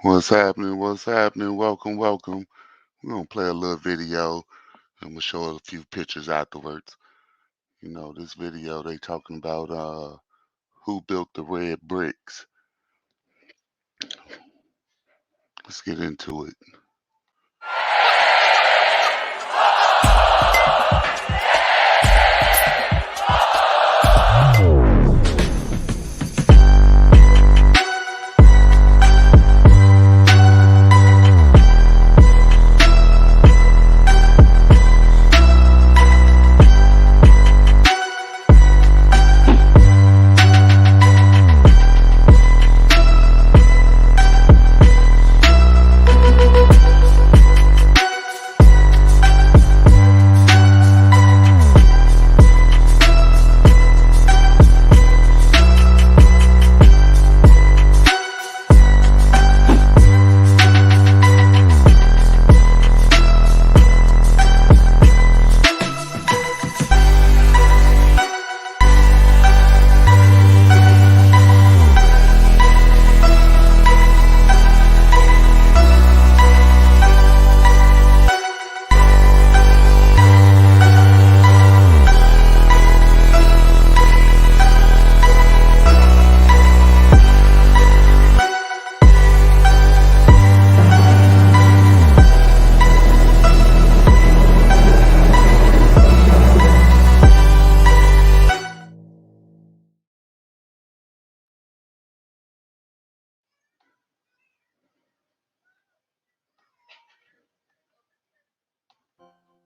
What's happening? What's happening? Welcome, welcome. We're gonna play a little video and we'll show a few pictures afterwards. This video they talking about who built the red bricks. Let's get into it.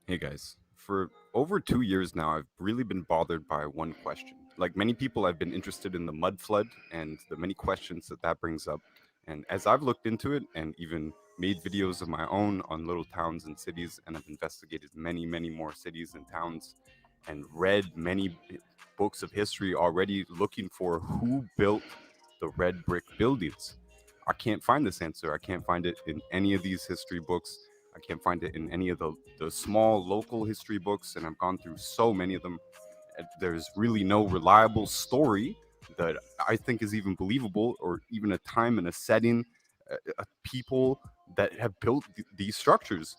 Hey guys, for over 2 years now, I've really been bothered by one question. Like many people, I've been interested in the mud flood and the many questions that brings up. And as I've looked into it and even made videos of my own on little towns and cities, and I've investigated many, many more cities and towns and read many books of history already looking for who built the red brick buildings. I can't find this answer. I can't find it in any of these history books. I can't find it in any of the small local history books, and I've gone through so many of them. There's really no reliable story that I think is even believable, or even a time and a setting, people that have built these structures.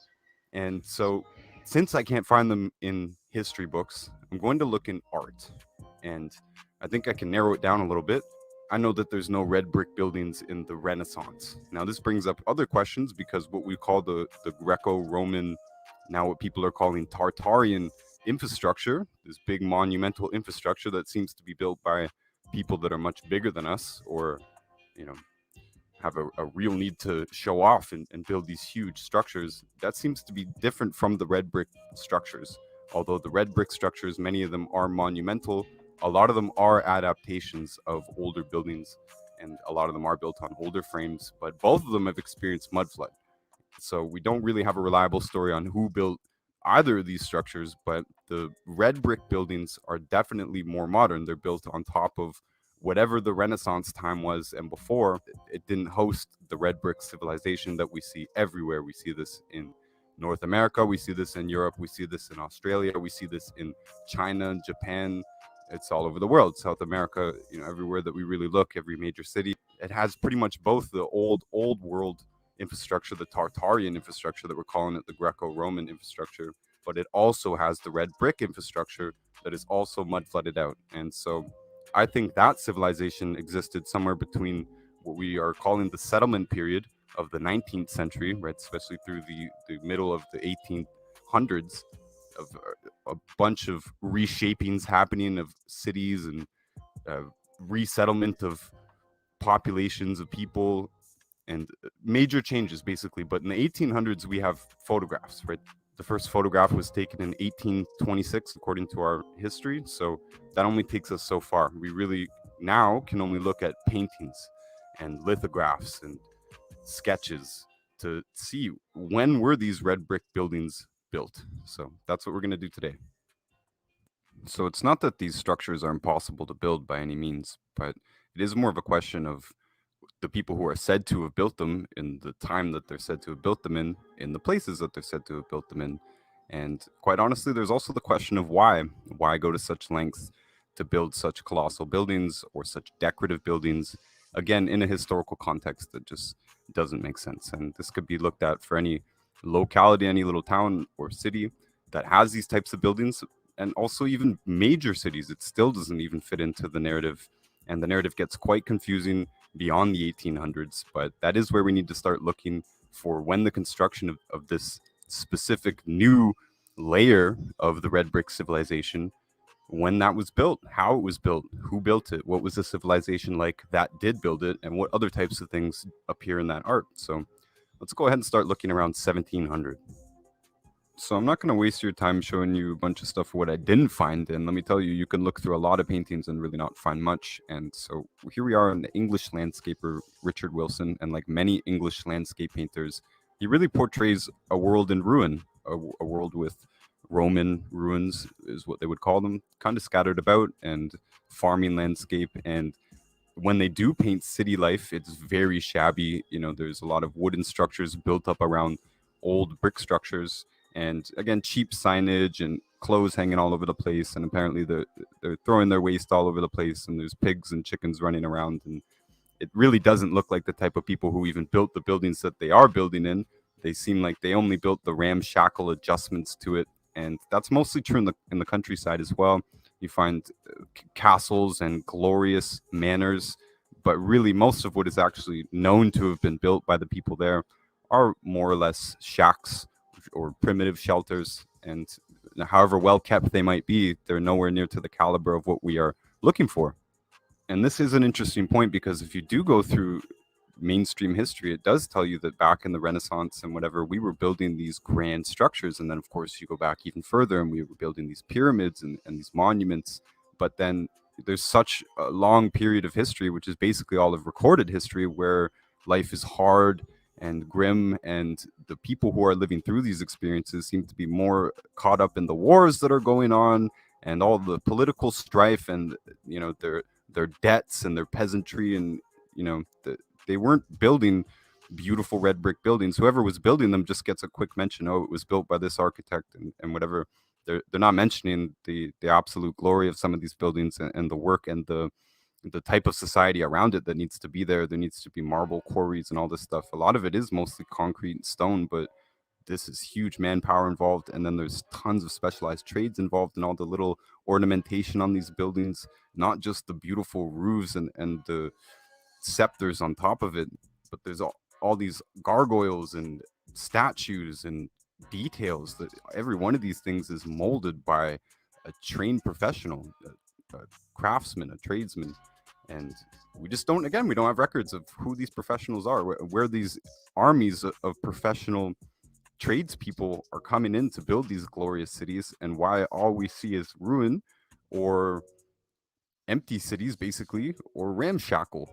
And so, since I can't find them in history books, I'm going to look in art. And I think I can narrow it down a little bit. I know that there's no red brick buildings in the Renaissance. Now, this brings up other questions because what we call the Greco Roman, now what people are calling Tartarian infrastructure, this big monumental infrastructure that seems to be built by people that are much bigger than us, or, you know, have a real need to show off and build these huge structures. That seems to be different from the red brick structures. Although the red brick structures, many of them are monumental, a lot of them are adaptations of older buildings, and a lot of them are built on older frames, but both of them have experienced mud flood. So we don't really have a reliable story on who built either of these structures, but the red brick buildings are definitely more modern. They're built on top of whatever the Renaissance time was and before. It didn't host the red brick civilization that we see everywhere. We see this in North America, we see this in Europe, we see this in Australia, we see this in China, Japan. It's all over the world. South America, everywhere that we really look, every major city, it has pretty much both the old world infrastructure, the Tartarian infrastructure that we're calling it the Greco-Roman infrastructure, but it also has the red brick infrastructure that is also mud flooded out. And so I think that civilization existed somewhere between what we are calling the settlement period of the 19th century, right, especially through the middle of the 1800s, of a bunch of reshapings happening of cities and resettlement of populations of people and major changes basically. But in the 1800s, we have photographs, right? The first photograph was taken in 1826, according to our history. So that only takes us so far. We really now can only look at paintings and lithographs and sketches to see when were these red brick buildings built. So that's what we're going to do today. So it's not that these structures are impossible to build by any means, but it is more of a question of the people who are said to have built them in the time that they're said to have built them in the places that they're said to have built them in. And quite honestly, there's also the question of why. Why go to such lengths to build such colossal buildings or such decorative buildings? Again, in a historical context that just doesn't make sense. And this could be looked at for any locality, any little town or city that has these types of buildings, and also even major cities. It still doesn't even fit into the narrative, and the narrative gets quite confusing beyond the 1800s. But that is where we need to start looking for when the construction of this specific new layer of the red brick civilization, when that was built, how it was built, who built it, what was the civilization like that did build it, and what other types of things appear in that art. So let's go ahead and start looking around 1700. So I'm not going to waste your time showing you a bunch of stuff of what I didn't find. And let me tell you, you can look through a lot of paintings and really not find much. And so here we are in the English landscaper Richard Wilson, and like many English landscape painters, he really portrays a world in ruin, a world with Roman ruins is what they would call them, kind of scattered about, and farming landscape. And when they do paint city life, it's very shabby. There's a lot of wooden structures built up around old brick structures, and again, cheap signage and clothes hanging all over the place. And apparently, they're throwing their waste all over the place, and there's pigs and chickens running around. And it really doesn't look like the type of people who even built the buildings that they are building in. They seem like they only built the ramshackle adjustments to it, and that's mostly true in the countryside as well. You find castles and glorious manors, but really most of what is actually known to have been built by the people there are more or less shacks or primitive shelters. And however well kept they might be, they're nowhere near to the caliber of what we are looking for. And this is an interesting point, because if you do go through mainstream history, it does tell you that back in the Renaissance and whatever, we were building these grand structures. And then, of course, you go back even further and we were building these pyramids and these monuments. But then there's such a long period of history, which is basically all of recorded history, where life is hard and grim, and the people who are living through these experiences seem to be more caught up in the wars that are going on and all the political strife, and their debts and their peasantry, and they weren't building beautiful red brick buildings. Whoever was building them just gets a quick mention. Oh, it was built by this architect, and whatever. They're not mentioning the absolute glory of some of these buildings, and the work and the type of society around it that needs to be there. There needs to be marble quarries and all this stuff. A lot of it is mostly concrete and stone, but this is huge manpower involved, and then there's tons of specialized trades involved in all the little ornamentation on these buildings, not just the beautiful roofs and the scepters on top of it, but there's all these gargoyles and statues and details that every one of these things is molded by a trained professional, a craftsman, a tradesman. And we don't have records of who these professionals are, where these armies of professional tradespeople are coming in to build these glorious cities, and why all we see is ruin or empty cities, basically, or ramshackle.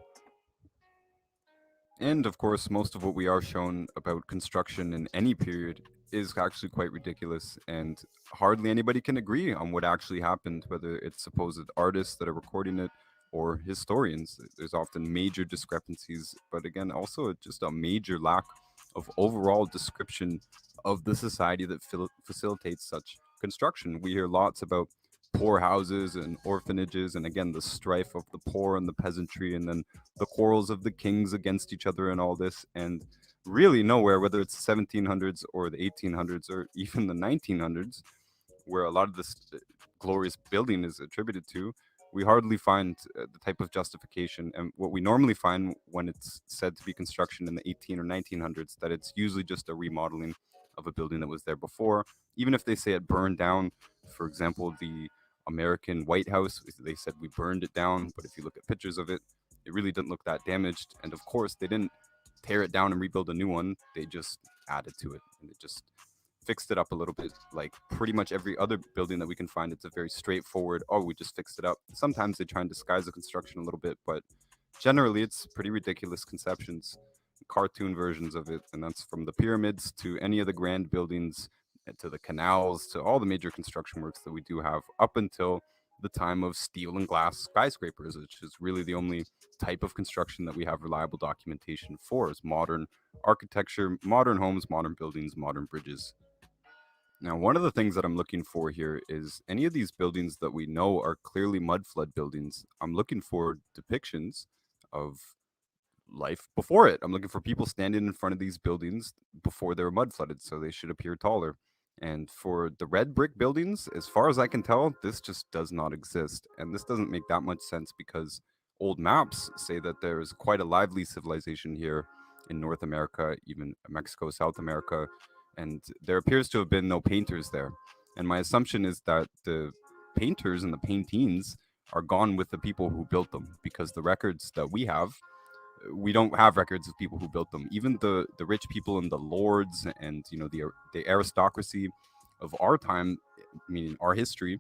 And of course, most of what we are shown about construction in any period is actually quite ridiculous, and hardly anybody can agree on what actually happened, whether it's supposed artists that are recording it or historians. There's often major discrepancies, but again, also just a major lack of overall description of the society that facilitates such construction. We hear lots about poor houses and orphanages, and again, the strife of the poor and the peasantry, and then the quarrels of the kings against each other and all this. And really nowhere, whether it's the 1700s or the 1800s or even the 1900s, where a lot of this glorious building is attributed to, we hardly find the type of justification. And what we normally find when it's said to be construction in the 18 or 1900s, that it's usually just a remodeling of a building that was there before. Even if they say it burned down, for example, the American White House, they said we burned it down, but if you look at pictures of it, it really didn't look that damaged. And of course, they didn't tear it down and rebuild a new one. They just added to it, and it just fixed it up a little bit. Like pretty much every other building that we can find, it's a very straightforward, oh, we just fixed it up. Sometimes they try and disguise the construction a little bit, but generally it's pretty ridiculous conceptions, cartoon versions of it. And that's from the pyramids to any of the grand buildings, to the canals, to all the major construction works that we do have up until the time of steel and glass skyscrapers, which is really the only type of construction that we have reliable documentation for, is modern architecture, modern homes, modern buildings, modern bridges. Now, one of the things that I'm looking for here is any of these buildings that we know are clearly mud flood buildings. I'm looking for depictions of life before it. I'm looking for people standing in front of these buildings before they were mud flooded, so they should appear taller. And for the red brick buildings, as far as I can tell, this just does not exist. And this doesn't make that much sense because old maps say that there's quite a lively civilization here in North America, even Mexico, South America, and there appears to have been no painters there. And my assumption is that the painters and the paintings are gone with the people who built them, because the records that we don't have records of people who built them. Even the rich people and the lords and the aristocracy of our time, meaning our history,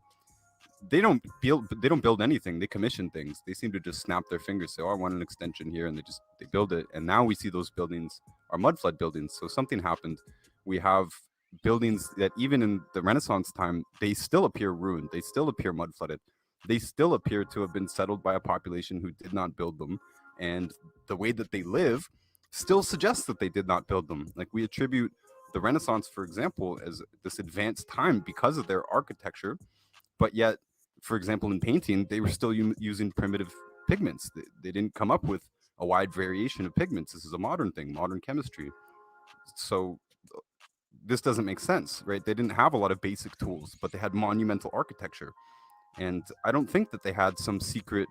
they don't build anything. They commission things. They seem to just snap their fingers, say, "Oh, I want an extension here," and they build it. And now we see those buildings are mud flood buildings. So something happened. We have buildings that even in the Renaissance time, they still appear ruined. They still appear mud flooded. They still appear to have been settled by a population who did not build them, and the way that they live still suggests that they did not build them. Like, we attribute the Renaissance, for example, as this advanced time because of their architecture, but yet, for example, in painting, they were still using primitive pigments. They didn't come up with a wide variation of pigments. This is a modern thing, modern chemistry. So this doesn't make sense, right? They didn't have a lot of basic tools, but they had monumental architecture. And I don't think that they had some secret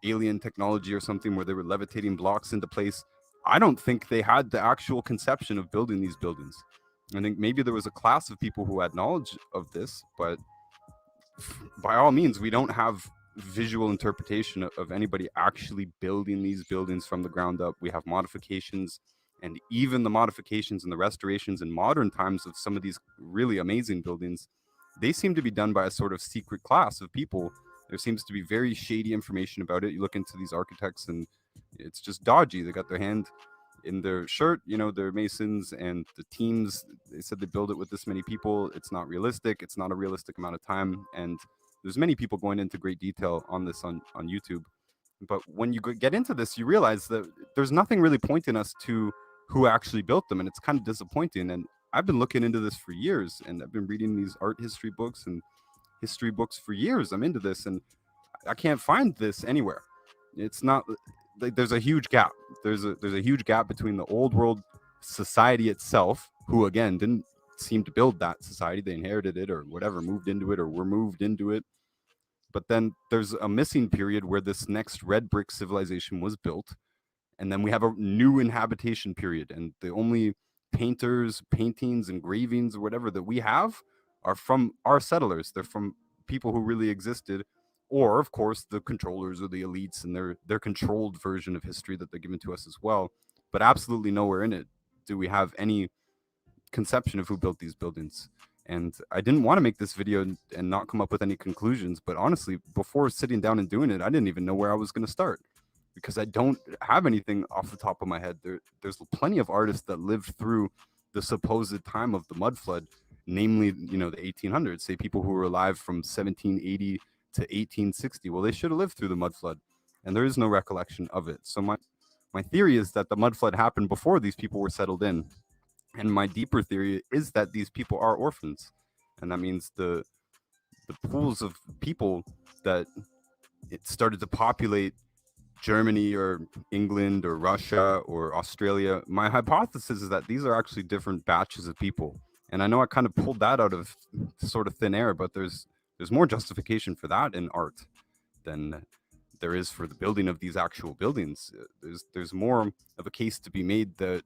alien technology or something where they were levitating blocks into place. I don't think they had the actual conception of building these buildings. I think maybe there was a class of people who had knowledge of this, but by all means, we don't have visual interpretation of anybody actually building these buildings from the ground up. We have modifications, and even the modifications and the restorations in modern times of some of these really amazing buildings, they seem to be done by a sort of secret class of people. There seems to be very shady information about it. You look into these architects, and it's just dodgy. They got their hand in their shirt, they're masons, and the teams, they said they build it with this many people. It's not realistic. It's not a realistic amount of time. And there's many people going into great detail on this on YouTube. But when you get into this, you realize that there's nothing really pointing us to who actually built them. And it's kind of disappointing. And I've been looking into this for years, and I've been reading these art history books and history books for years. I'm into this, and I can't find this anywhere. It's not like there's a huge gap. There's a huge gap between the old world society itself, who again didn't seem to build that society. They inherited it or whatever, moved into it or were moved into it. But then there's a missing period where this next red brick civilization was built, and then we have a new inhabitation period, and the only painters, paintings, engravings, or whatever that we have are from our settlers. They're from people who really existed, or of course the controllers or the elites and their controlled version of history that they're given to us as well. But absolutely nowhere in it do we have any conception of who built these buildings. And I didn't want to make this video and not come up with any conclusions, but honestly, before sitting down and doing it, I didn't even know where I was going to start, because I don't have anything off the top of my head. There's plenty of artists that lived through the supposed time of the mud flood, namely, the 1800s. Say people who were alive from 1780 to 1860. Well, they should have lived through the mud flood, and there is no recollection of it. So my theory is that the mud flood happened before these people were settled in, and my deeper theory is that these people are orphans, and that means the pools of people that it started to populate Germany or England or Russia or Australia. My hypothesis is that these are actually different batches of people. And I know I kind of pulled that out of sort of thin air, but there's more justification for that in art than there is for the building of these actual buildings. There's more of a case to be made that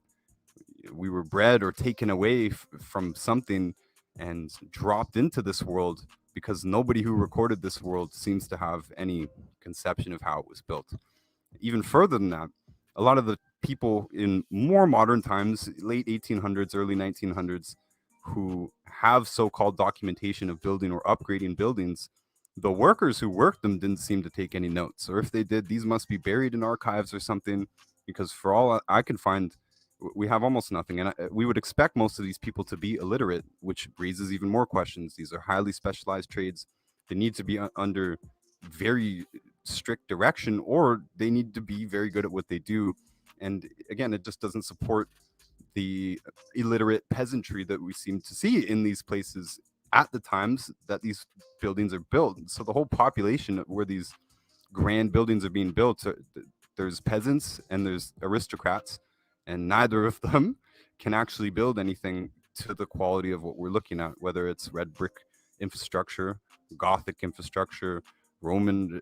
we were bred or taken away from something and dropped into this world, because nobody who recorded this world seems to have any conception of how it was built. Even further than that, a lot of the people in more modern times, late 1800s, early 1900s, who have so-called documentation of building or upgrading buildings, the workers who worked them didn't seem to take any notes. Or if they did, these must be buried in archives or something, because for all I can find, we have almost nothing. And we would expect most of these people to be illiterate, which raises even more questions. These are highly specialized trades. They need to be under very strict direction, or they need to be very good at what they do. And again, it just doesn't support the illiterate peasantry that we seem to see in these places at the times that these buildings are built. So the whole population where these grand buildings are being built, there's peasants and there's aristocrats, and neither of them can actually build anything to the quality of what we're looking at, whether it's red brick infrastructure, Gothic infrastructure, Roman,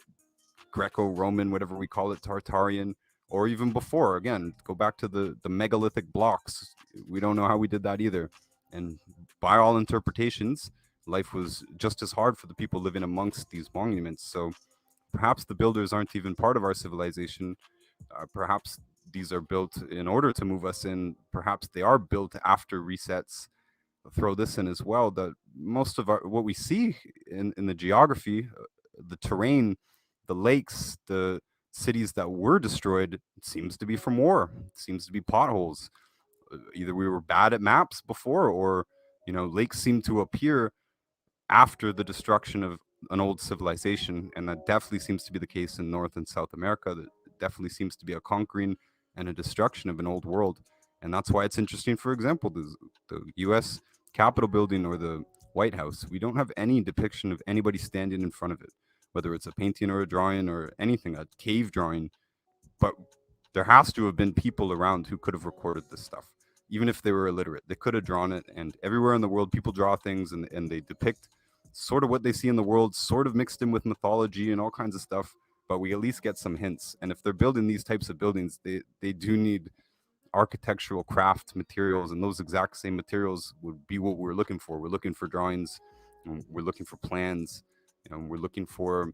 Greco-Roman, whatever we call it, Tartarian, or even before. Again, go back to the megalithic blocks. We don't know how we did that either. And by all interpretations, life was just as hard for the people living amongst these monuments. So perhaps the builders aren't even part of our civilization. Perhaps these are built in order to move us in. Perhaps they are built after resets. Throw this in as well, that most of our what we see in the geography, the terrain, the lakes, the cities that were destroyed, seems to be from war. It seems to be potholes. Either we were bad at maps before, or lakes seem to appear after the destruction of an old civilization, and that definitely seems to be the case in North and South America. That definitely seems to be a conquering and a destruction of an old world, and that's why it's interesting. For example, the U.S. Capitol building or the White House, we don't have any depiction of anybody standing in front of it, whether it's a painting or a drawing or anything, a cave drawing. But there has to have been people around who could have recorded this stuff. Even if they were illiterate, they could have drawn it. And everywhere in the world, people draw things, and they depict sort of what they see in the world, sort of mixed in with mythology and all kinds of stuff. But we at least get some hints. And if they're building these types of buildings, they do need architectural craft materials, and those exact same materials would be what we're looking for. We're looking for drawings, and we're looking for plans, and we're looking for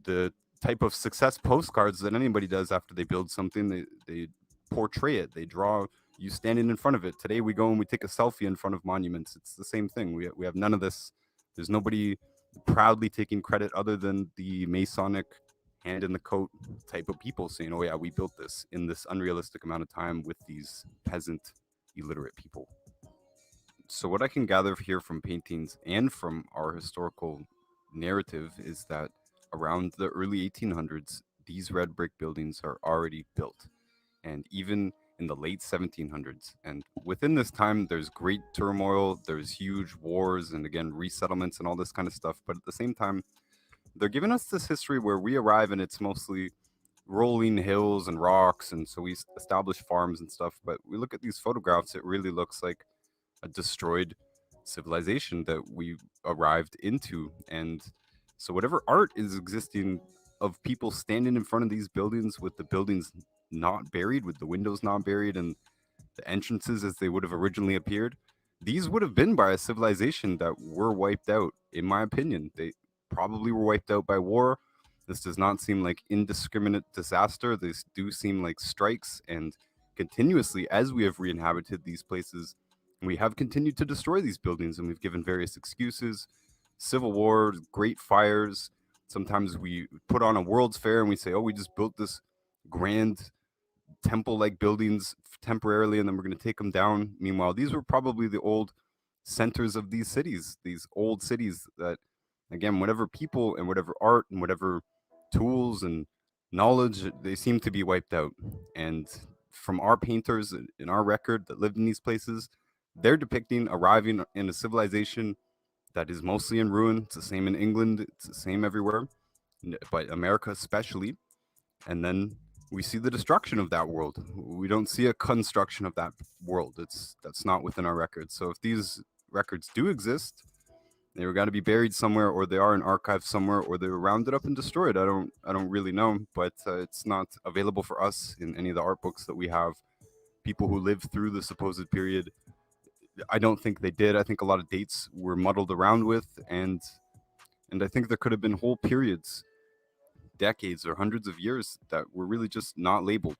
the type of success postcards that anybody does after they build something. They portray it, they draw you standing in front of it. Today we go and we take a selfie in front of monuments. It's the same thing. We have none of this. There's nobody proudly taking credit other than the Masonic hand in the coat type of people saying, "Oh yeah, we built this in this unrealistic amount of time with these peasant, illiterate people." So what I can gather here from paintings and from our historical narrative is that around the early 1800s, these red brick buildings are already built, and even in the late 1700s. And within this time, there's great turmoil, there's huge wars, and again, resettlements and all this kind of stuff. But at the same time, they're giving us this history where we arrive and it's mostly rolling hills and rocks, and so we establish farms and stuff. But we look at these photographs, it really looks like a destroyed civilization that we arrived into. And so whatever art is existing of people standing in front of these buildings with the buildings not buried, with the windows not buried, and the entrances as they would have originally appeared, these would have been by a civilization that were wiped out. In my opinion, they probably were wiped out by war. This does not seem like indiscriminate disaster. These do seem like strikes, and continuously, as we have re-inhabited these places, we have continued to destroy these buildings, and we've given various excuses: civil war, great fires. Sometimes we put on a World's Fair and we say, "Oh, we just built this grand temple-like buildings temporarily, and then we're going to take them down." Meanwhile, these were probably the old centers of these cities, these old cities that, again, whatever people and whatever art and whatever tools and knowledge, they seem to be wiped out. And from our painters in our record that lived in these places, they're depicting arriving in a civilization that is mostly in ruin. It's the same in England, it's the same everywhere, but America especially. And then we see the destruction of that world. We don't see a construction of that world. That's not within our records. So if these records do exist, they were got to be buried somewhere, or they are in archives somewhere, or they were rounded up and destroyed. I don't really know, but it's not available for us in any of the art books that we have. People who lived through the supposed period, I don't think they did. I think a lot of dates were muddled around with, and I think there could have been whole periods, decades or hundreds of years, that were really just not labeled.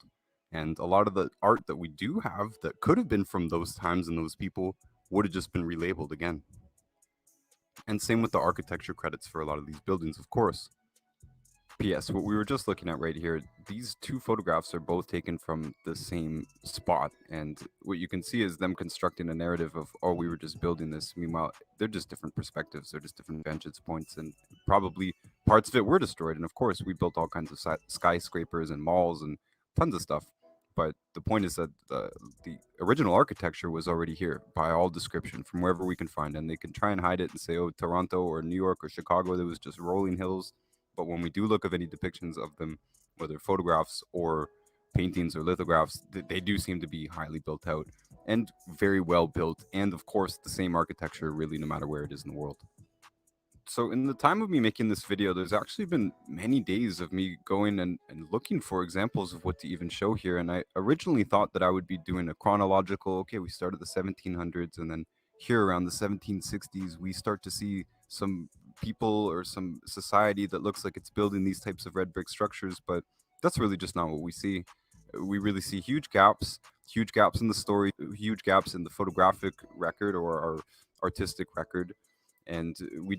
And a lot of the art that we do have that could have been from those times and those people would have just been relabeled again. And same with the architecture credits for a lot of these buildings, of course. P.S. What we were just looking at right here, these two photographs are both taken from the same spot. And what you can see is them constructing a narrative of, "Oh, we were just building this." Meanwhile, they're just different perspectives, they're just different vantage points. And probably parts of it were destroyed. And of course, we built all kinds of skyscrapers and malls and tons of stuff. But the point is that the original architecture was already here by all description from wherever we can find. And they can try and hide it and say, "Oh, Toronto or New York or Chicago, there was just rolling hills." But when we do look of any depictions of them, whether photographs or paintings or lithographs, they do seem to be highly built out and very well built, and of course the same architecture really no matter where it is in the world. So in the time of me making this video, there's actually been many days of me going and looking for examples of what to even show here. And I originally thought that I would be doing a chronological, okay, we started the 1700s, and then here around the 1760s we start to see some people or some society that looks like it's building these types of red brick structures, but that's really just not what we see. We really see huge gaps in the story, huge gaps in the photographic record or our artistic record, and we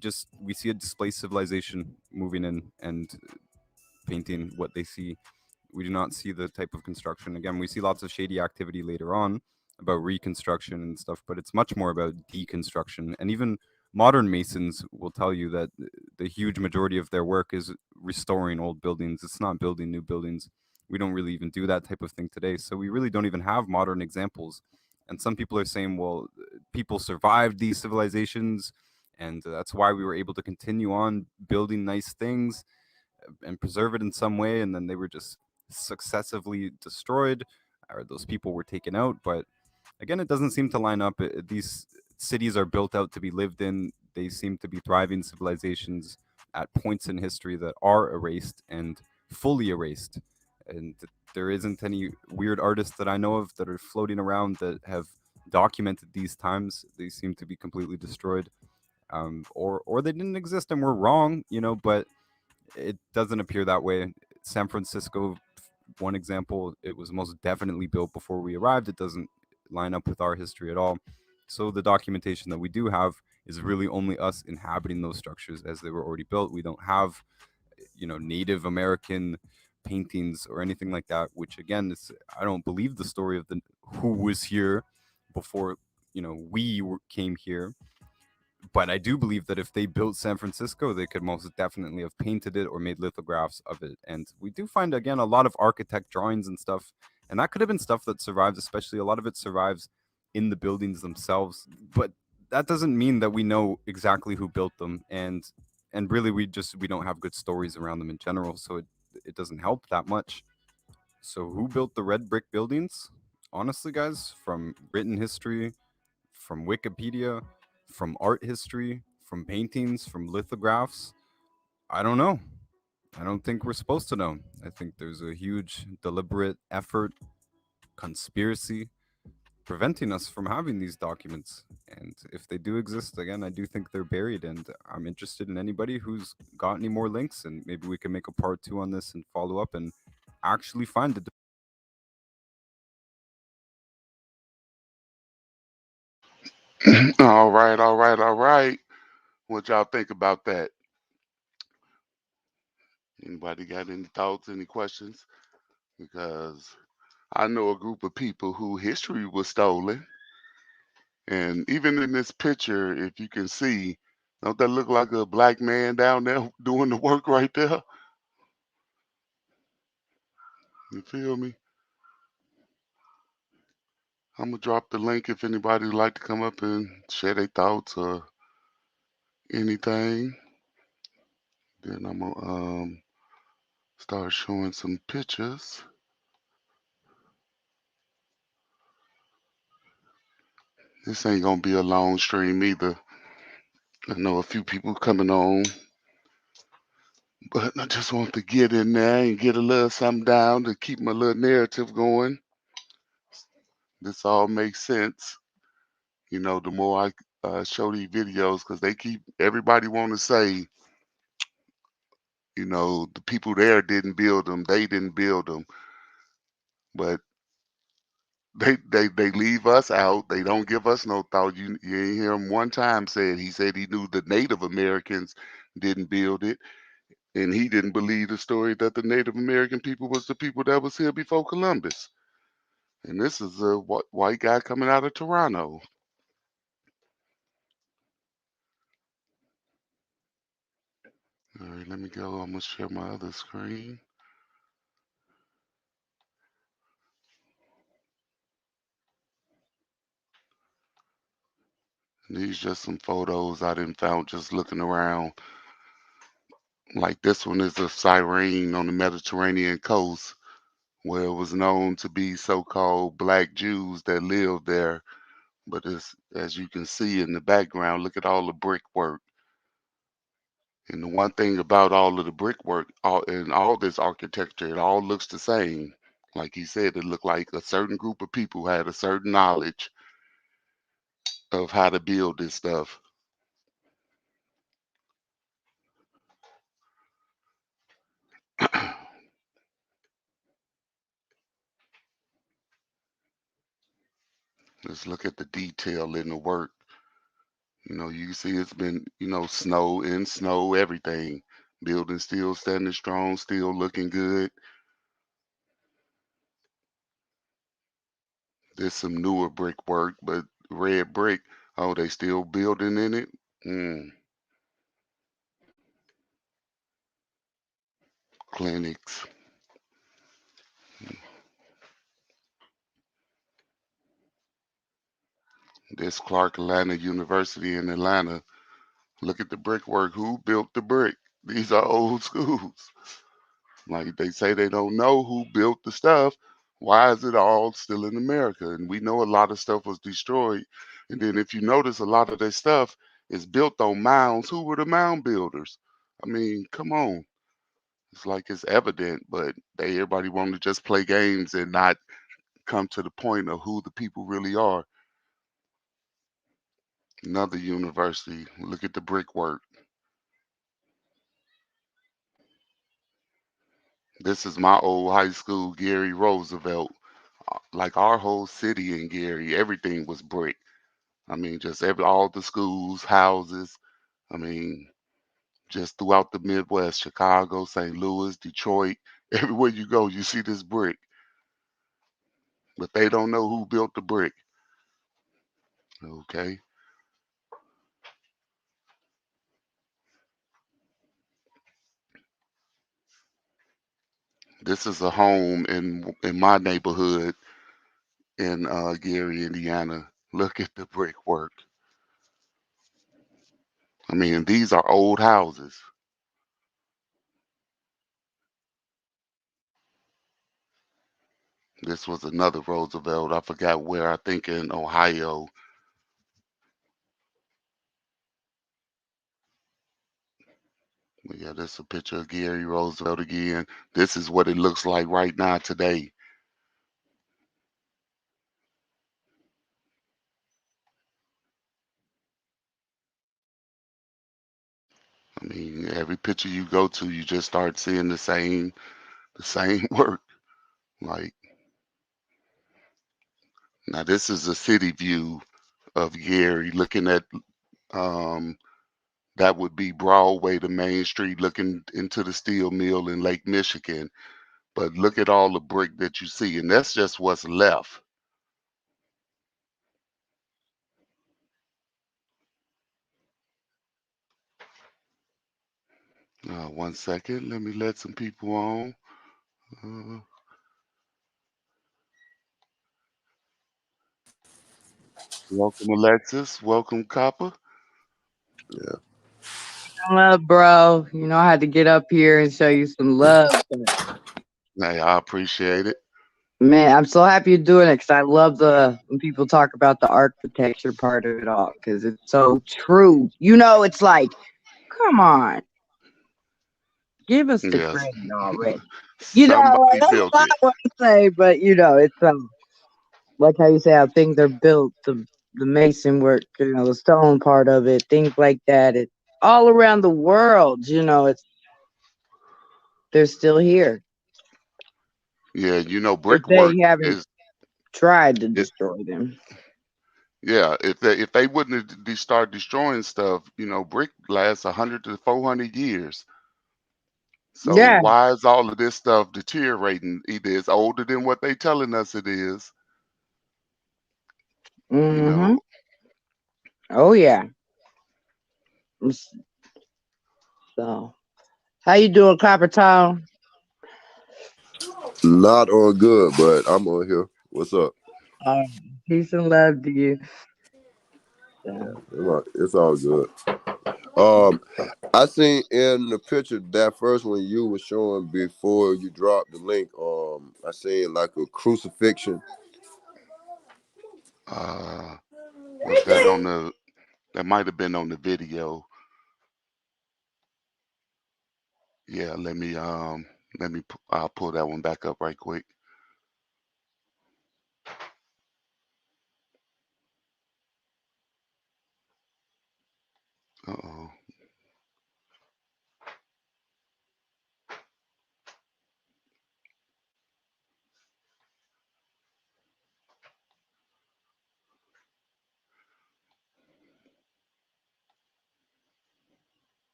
see a displaced civilization moving in and painting what they see. We do not see the type of construction. Again, we see lots of shady activity later on about reconstruction and stuff, but it's much more about deconstruction. And even modern masons will tell you that the huge majority of their work is restoring old buildings. It's not building new buildings. We don't really even do that type of thing today. So we really don't even have modern examples. And some people are saying, well, people survived these civilizations, and that's why we were able to continue on building nice things and preserve it in some way, and then they were just successively destroyed, or those people were taken out. But again, it doesn't seem to line up. These cities are built out to be lived in. They seem to be thriving civilizations at points in history that are erased and fully erased. And there isn't any weird artists that I know of that are floating around that have documented these times. They seem to be completely destroyed, or they didn't exist and we're wrong, but it doesn't appear that way. San Francisco, one example, it was most definitely built before we arrived. It doesn't line up with our history at all. So the documentation that we do have is really only us inhabiting those structures as they were already built. We don't have, Native American paintings or anything like that. Which again, I don't believe the story of the who was here before came here, but I do believe that if they built San Francisco, they could most definitely have painted it or made lithographs of it. And we do find again a lot of architect drawings and stuff, and that could have been stuff that survives. Especially a lot of it survives in the buildings themselves. But that doesn't mean that we know exactly who built them, and really we don't have good stories around them in general. So it doesn't help that much. So who built the red brick buildings? Honestly, guys, from written history, from Wikipedia, from art history, from paintings, from lithographs, I don't know. I don't think we're supposed to know. I think there's a huge deliberate effort, conspiracy preventing us from having these documents. And if they do exist, again, I do think they're buried. And I'm interested in anybody who's got any more links, and maybe we can make a part two on this and follow up and actually find the. All right, all right, all right. What y'all think about that? Anybody got any thoughts, any questions? Because I know a group of people who history was stolen. And even in this picture, if you can see, don't that look like a black man down there doing the work right there? You feel me? I'm gonna drop the link if anybody would like to come up and share their thoughts or anything. Then I'm gonna start showing some pictures. This ain't gonna be a long stream either. I know a few people coming on, but I just want to get in there and get a little something down to keep my little narrative going. This all makes sense. The more I show these videos, because they keep everybody want to say, the people there didn't build them, they didn't build them, but they leave us out. They don't give us no thought. You ain't hear him one time said he said he knew the Native Americans didn't build it, and he didn't believe the story that the Native American people was the people that was here before Columbus. And this is a white guy coming out of Toronto. All right, let me go. I'm gonna share my other screen. And these just some photos I didn't found just looking around. Like this one is of Cyrene on the Mediterranean coast, where it was known to be so-called black Jews that lived there. But it's, as you can see in the background, look at all the brickwork. And the one thing about all of the brickwork, all this architecture, it all looks the same. Like he said, it looked like a certain group of people had a certain knowledge of how to build this stuff. Let's look at the detail in the work. You know, you see it's been, snow in snow, everything. Building still standing strong, still looking good. There's some newer brickwork, but red brick, oh, they still building in it. Clinics. This Clark Atlanta University in Atlanta. Look at the brickwork. Who built the brick? These are old schools. Like they say they don't know who built the stuff. Why is it all still in America? And we know a lot of stuff was destroyed. And then if you notice, a lot of their stuff is built on mounds. Who were the mound builders? I mean, come on. It's like it's evident, but everybody want to just play games and not come to the point of who the people really are. Another university. Look at the brickwork. This is my old high school, Gary Roosevelt. Like our whole city in Gary, everything was brick. I mean, just all the schools, houses. I mean, just throughout the Midwest, Chicago, St. Louis, Detroit, everywhere you go, you see this brick. But they don't know who built the brick. Okay. This is a home in my neighborhood in Gary, Indiana. Look at the brickwork. I mean, these are old houses. This was another Roosevelt. I forgot where. I think in Ohio. But yeah, this is a picture of Gary Roosevelt again. This is what it looks like right now today. I mean, every picture you go to, you just start seeing the same work. Like now, this is a city view of Gary, looking at that would be Broadway, the main street, looking into the steel mill in Lake Michigan. But look at all the brick that you see, and that's just what's left. One second, let me let some people on. Uh, Welcome, Alexis. Welcome, Copper. Yeah. Love, bro. You know, I had to get up here and show you some love. Hey, I appreciate it. Man, I'm so happy you're doing it because I love when people talk about the architecture part of it all because it's so true. You know, it's like, come on, give us the Yes. credit already. You know, Somebody that's built what I it. want to say, but you know, it's like how you say how things are built, the mason work, you know, the stone part of it, things like that. It's all around the world. You know, they're still here. Yeah, If they brickwork haven't is tried to it. destroy them. Yeah, if they wouldn't have start destroying stuff, brick lasts 100 to 400 years. So Yeah. why is all of this stuff deteriorating? Either it's older than what they telling us it is, you Mm-hmm. know. Oh yeah. So, how you doing, Copper Town? Not on good, but I'm on here. What's up? Peace and love to you. So, Yeah, it's all good. I seen in the picture that first one you were showing before you dropped the link. I seen like a crucifixion. Was that on the? That might have been on the video. Yeah, I'll pull that one back up right quick. Uh-oh.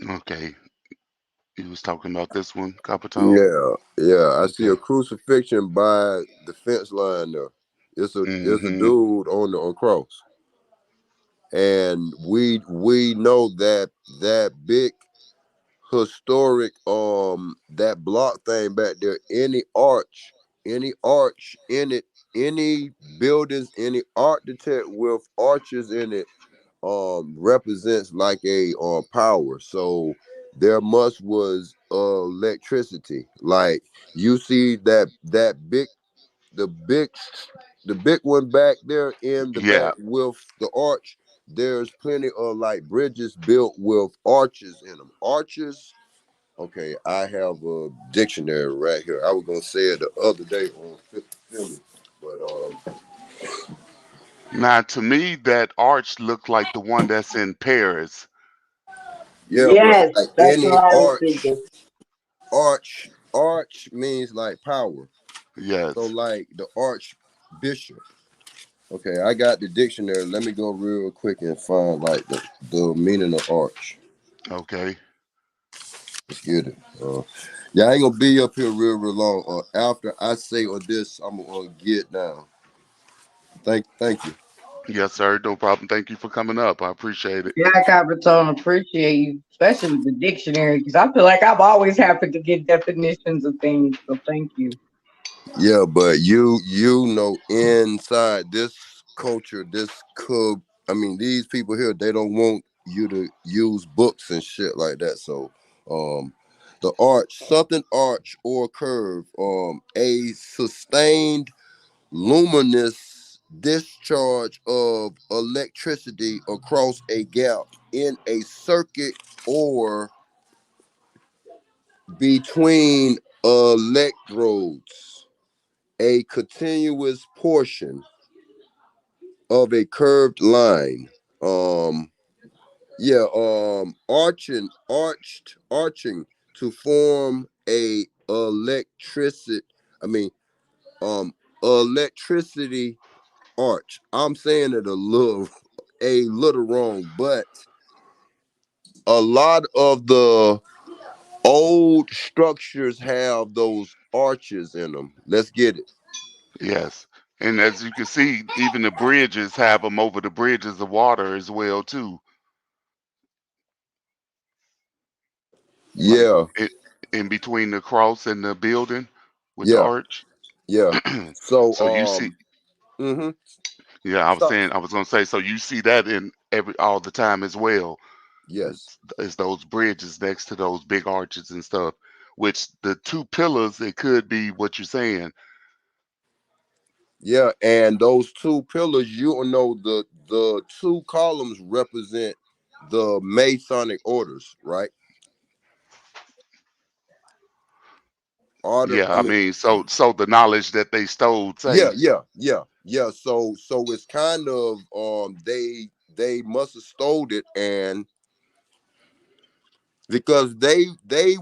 Okay, you was talking about this one, Capitone? Yeah. I see Okay. a crucifixion by the fence line there. It's a Mm-hmm. dude on the cross, and we know that that big historic that block thing back there. Any arch in it, any buildings, any architect with arches in it represents like a power. So there must was electricity. Like you see that big the big the big one back there in the Yeah. back with the arch. There's plenty of like bridges built with arches in them. Arches. Okay, I have a dictionary right here. I was gonna say it the other day on Philly, but Now, to me, that arch looked like the one that's in Paris. yeah, but Yes, like that's any what I was arch, thinking. arch means like power. So Yes. like the archbishop. Okay, I got the dictionary. Let me go real quick and find like the meaning of arch. Okay. Let's get it. Yeah, I ain't gonna be up here real long. After I say on this, I'm gonna get down. Thank you. Yes, sir. No problem. Thank you for coming up. I appreciate it. Yeah, Coppertone, appreciate you, especially with the dictionary, because I feel like I've always happened to get definitions of things. So thank you. Yeah, but you know inside this culture, I mean these people here, they don't want you to use books and shit like that. So the arch, something arch or curve, a sustained luminous discharge of electricity across a gap in a circuit or between electrodes, a continuous portion of a curved line. Um, arching to form a electricity. I mean, electricity arch. I'm saying it a little wrong, but a lot of the old structures have those arches in them. Let's get it. Yes. And as you can see, even the bridges have them over the bridges of water as well too. Like Yeah, it in between the cross and the building with the yeah, arch. yeah. So, So you see, mm-hmm. yeah, Stop. I was gonna say, so you see that in all the time as well. Yes. It's those bridges next to those big arches and stuff. Which the two pillars, it could be what you're saying. Yeah, and those two pillars, you know, the two columns represent the Masonic orders, right? Order. Yeah, I I mean, mean, so the knowledge that they stole yeah, saved. yeah. So it's kind of they must have stole it, and because they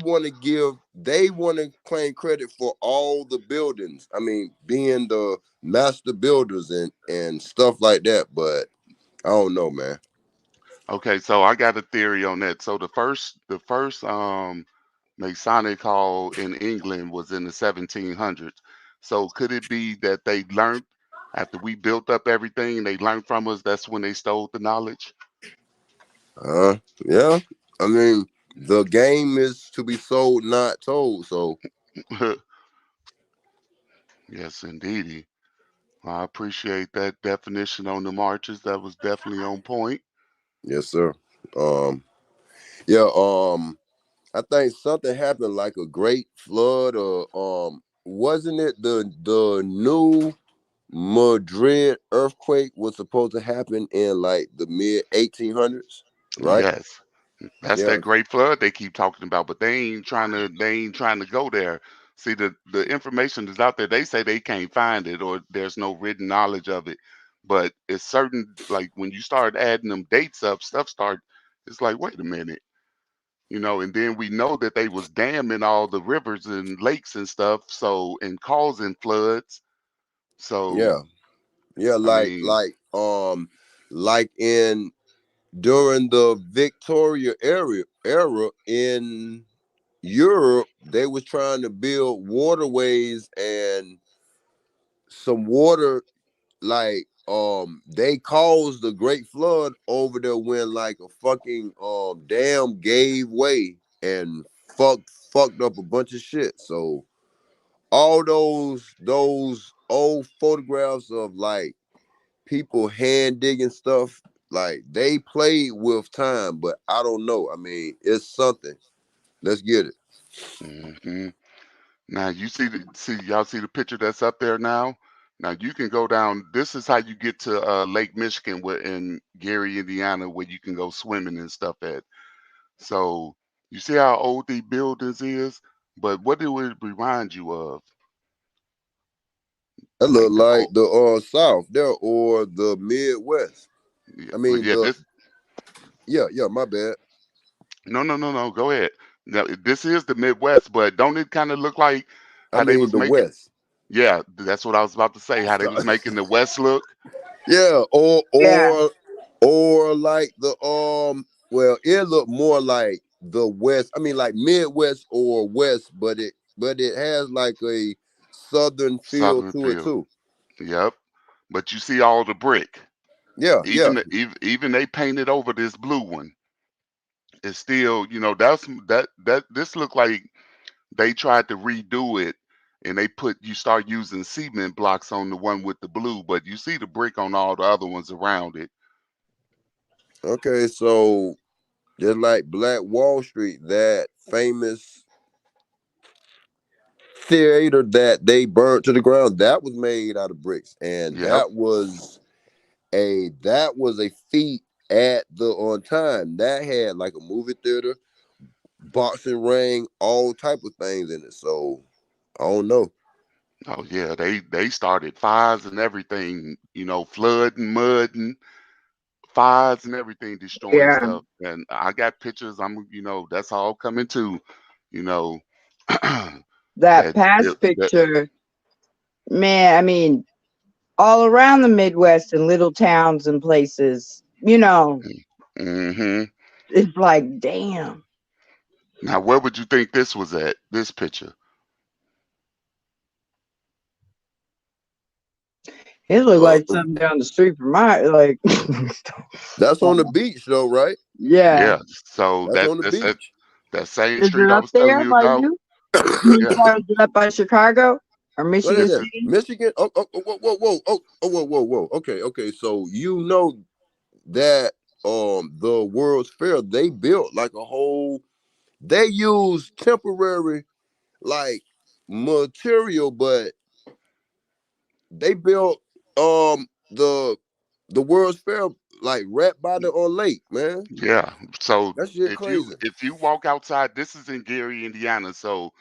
want to claim credit for all the buildings. I mean, being the master builders and stuff like that. But I don't know, man. Okay, so I got a theory on that. So the first Masonic hall in England was in the 1700s. So could it be that they learned after we built up everything, they learned from us? That's when they stole the knowledge. Yeah. I mean, the game is to be sold, not told. So Yes, indeedy. I appreciate that definition on the marches. That was definitely on point. Yes, sir. Yeah. I think something happened like a great flood, or wasn't it the new Madrid earthquake was supposed to happen in like the mid 1800s, right? Yes. That's Yeah, that great flood they keep talking about, but they ain't trying to go there. See, the information is out there. They say they can't find it or there's no written knowledge of it. But it's certain, like when you start adding them dates up, stuff start it's like, wait a minute, and then we know that they was damming all the rivers and lakes and stuff, so and causing floods. So yeah, yeah. I mean, Like in during the Victoria era in Europe, they was trying to build waterways and some water, like they caused the great flood over there when like a fucking dam gave way and fucked up a bunch of shit. So all those old photographs of like people hand digging stuff, like they played with time, but I don't know. I mean, it's something. Let's get it. mhm. Now you see y'all see the picture that's up there now. Now you can go down. This is how you get to Lake Michigan, where in Gary, Indiana, where you can go swimming and stuff at. So you see how old these buildings is, but what do it remind you of? That look Like the like old, the South there or the Midwest. yeah, I well, mean yeah. the This yeah, my bad. no. Go ahead. Now this is the Midwest, but don't it kind of look like I how they mean was the making? West. Yeah, that's what I was about to say. How they So, was making the West look. yeah, Yeah. or like the well, it looked more like the West. I mean like Midwest or West, but it has like a southern feel Southern to it feel. too. Yep. But you see all the brick. Yeah, yeah. Even they painted over this blue one. It's still, that this look like they tried to redo it and you start using cement blocks on the one with the blue, but you see the brick on all the other ones around it. Okay, so just like Black Wall Street, that famous theater that they burnt to the ground, that was made out of bricks, and Yep. that was a feat at the on time. That had like a movie theater, boxing ring, all type of things in it. So I don't know. Oh yeah, they started fires and everything, flooding, mud and fires and everything, destroying Yeah. stuff. And I got pictures. That's all coming to, you know, that That it, past that. picture, man, I mean, all around the Midwest and little towns and places, Hmm. it's like, damn. Now, where would you think this was at? This picture? It looked Uh, like something down the street from my, like, that's on the beach though, right? yeah. Yeah. So That's on the that's beach. that same Is street it I up was telling there you by about. you? You mean Yeah. far as it up by Chicago or What Michigan is that? City? Michigan? Whoa. Okay. So you know that the World's Fair, they built like a whole, they used temporary like material, but they built the World's Fair like right by the lake, man. Yeah. So That shit if you crazy. if you walk outside, this is in Gary, Indiana. So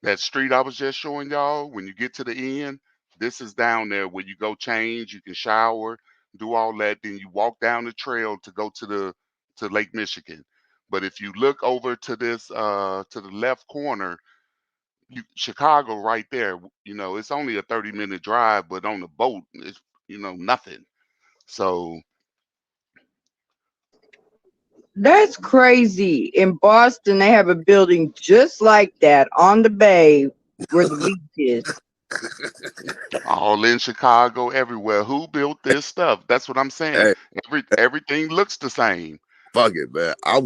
that street I was just showing y'all, when you get to the end, this is down there where you go change, you can shower, do all that, then you walk down the trail to go to Lake Michigan. But if you look over to this to the left corner, Chicago right there, it's only a 30-minute drive, but on the boat it's nothing. So That's crazy. In Boston, they have a building just like that on the bay where the beach is. all in Chicago, everywhere. Who built this stuff? That's what I'm saying. Hey, Everything looks the same. fuck it, man. I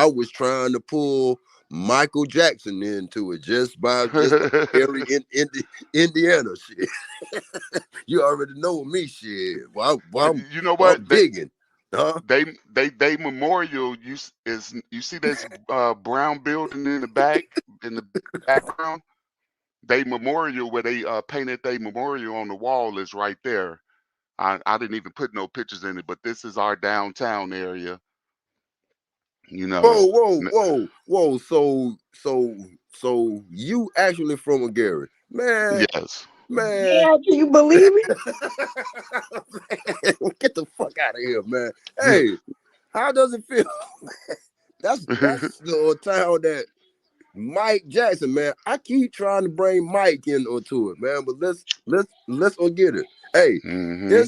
was trying to pull Michael Jackson into it just every in Indiana shit. You already know me shit. Well, But I'm you know what? digging. Huh? They memorial you see this brown building in the background. They memorial where they painted their memorial on the wall is right there. I didn't even put no pictures in it, but this is our downtown area. You know. Whoa. So you actually from McGarry. Man. Yes. Yeah, can you believe it? Get the fuck out of here, man. Hey, how does it feel? That's the town that Mike Jackson, man. I keep trying to bring Mike into it, man. But let's get it. Hey, Mm-hmm.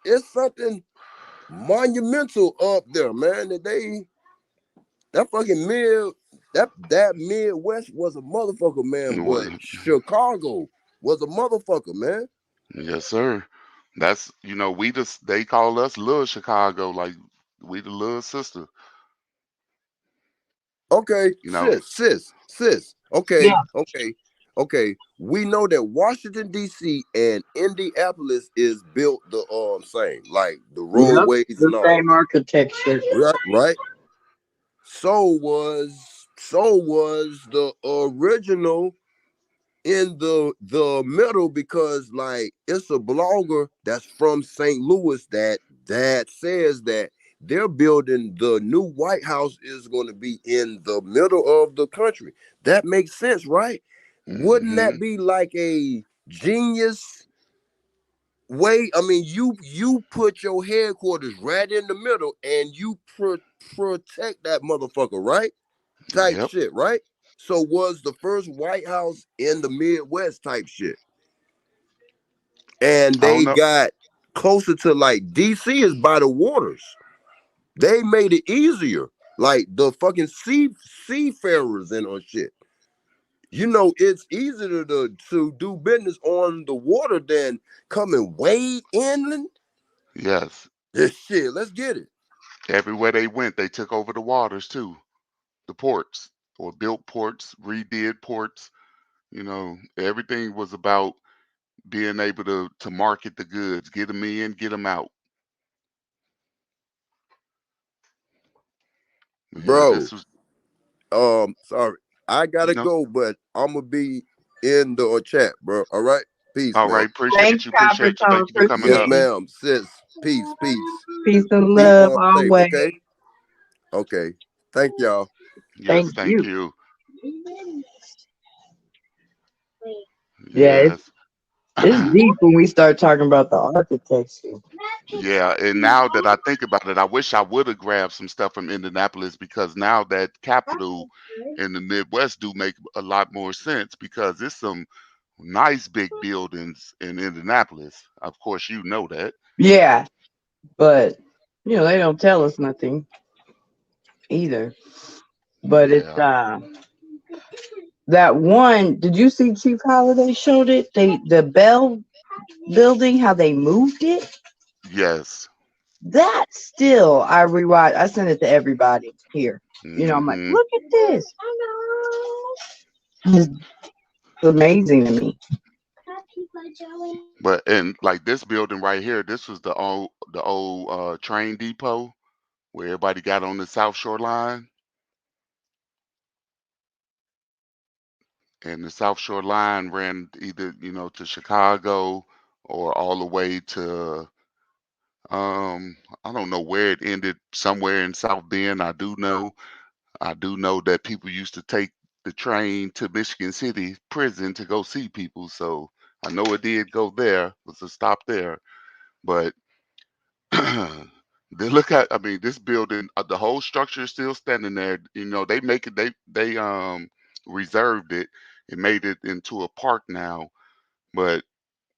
it's something monumental up there, man. That fucking that Midwest was a motherfucker, man. But Chicago was a motherfucker, man. Yes, sir. That's they call us Little Chicago, like we the little sister. Okay, You know. sis. Yeah. Okay. We know that Washington D.C. and Indianapolis is built the same, like the Yep. roadways The and all. same architecture. Right. So was the original in the middle, because like it's a blogger that's from St. Louis that says that they're building the new White House is going to be in the middle of the country. That makes sense, right? Wouldn't Mm-hmm. that be like a genius way? I mean, you put your headquarters right in the middle and you protect that motherfucker, right? Type Yep. shit, right? So was the first White House in the Midwest type shit. And I don't they know. got closer to like DC is by the waters. They made it easier. Like the fucking seafarers and on shit. You know, it's easier to do business on the water than coming way inland. Yes. This shit, let's get it. Everywhere they went, they took over the waters too. The ports or built ports, redid ports. Everything was about being able to market the goods, get them in, get them out. Yeah, Bro, this was sorry. I gotta no. go, but I'm gonna be in the chat, bro. All right. Peace, All man. right, Thanks, Copper appreciate you. Tone. Thank you for coming Yes, Appreciate up. you. ma'am. Sis. Peace. Peace and Be love safe, always. okay? Okay. Thank y'all. Yes, Thank thank you. you. Yeah, Yes. it's deep when we start talking about the architecture. Yeah, and now that I think about it, I wish I would have grabbed some stuff from Indianapolis, because now that capital in the Midwest do make a lot more sense, because there's some nice big buildings in Indianapolis. Of course, you know that. Yeah, but they don't tell us nothing either. But it's Yeah. that one. Did you see Chief Holiday showed it? The Bell building, how they moved it. Yes. That still, I rewatch. I send it to everybody here. I'm like, Hmm. look at this. It's amazing to me. But and like this building right here, this was the old train depot where everybody got on the South Shore line. And the South Shore line ran either, to Chicago or all the way to I don't know where it ended, somewhere in South Bend. I do know that people used to take the train to Michigan City prison to go see people. So I know it did go there, was a stop there. But I mean, this building, the whole structure is still standing there. They make it, they reserved it and made it into a park now. But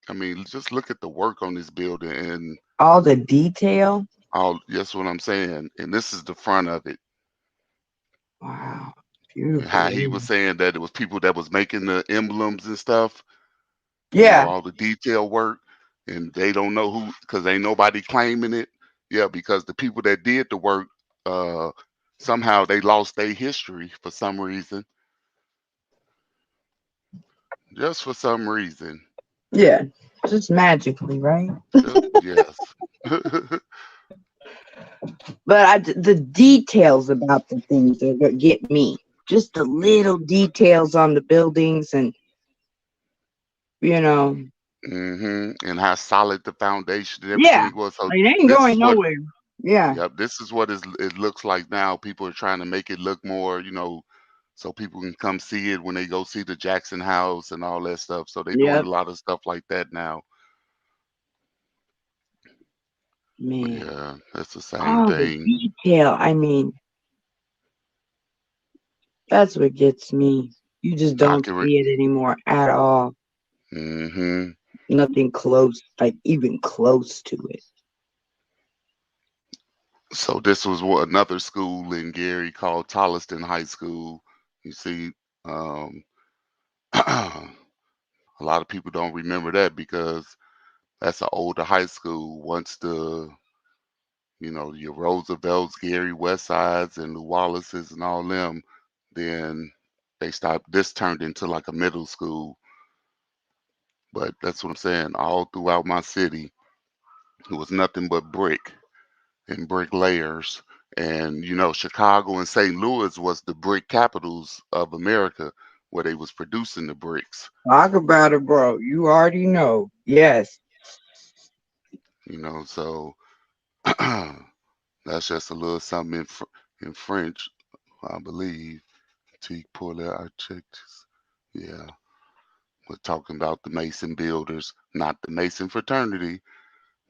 I mean, just look at the work on this building and All the detail. that's what I'm saying. And this is the front of it. Wow, And how he beautiful. was saying that it was people that was making the emblems and stuff, Yeah, all the detail work, and they don't know who, because ain't nobody claiming it. Yeah, because the people that did the work, uh, somehow they lost their history for some reason. Just for some reason. Yeah, just magically, right? Yes. But the details about the things are what get me. Just the little details on the buildings, and you know, And how solid the foundation and yeah, everything was. So it ain't this going is what, nowhere. Yeah, yep, this is what it looks like now. People are trying to make it look more, so people can come see it when they go see the Jackson House and all that stuff. So they're doing yep, a lot of stuff like that now. But man. yeah, that's the same All the thing. detail. I mean, that's what gets me. You just I don't can. see it anymore at all. Mm-hmm. Nothing close, like even close to it. So this was another school in Gary called Tolliston High School. You see, um, a lot of people don't remember that because that's an older high school. Once your Roosevelts, Gary Westsides, and the Wallaces and all them, then they stopped. This turned into like a middle school. But that's what I'm saying. All throughout my city, it was nothing but brick and brick layers. And Chicago and St. Louis was the brick capitals of America, where they was producing the bricks. Talk about it, bro. You already know. Yes. So that's just a little something in French, I believe. T. Puller, I checked. Yeah, we're talking about the Mason builders, not the Mason fraternity,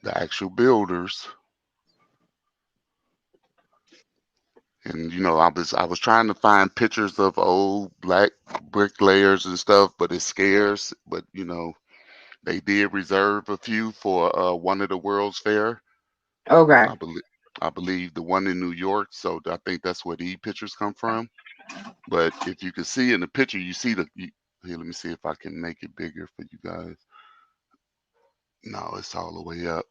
the actual builders. And I was trying to find pictures of old black bricklayers and stuff, but it's scarce. But they did reserve a few for one of the World's Fair. Okay. I believe the one in New York. So I think that's where the pictures come from. But if you can see in the picture, you see here. Let me see if I can make it bigger for you guys. No, it's all the way up.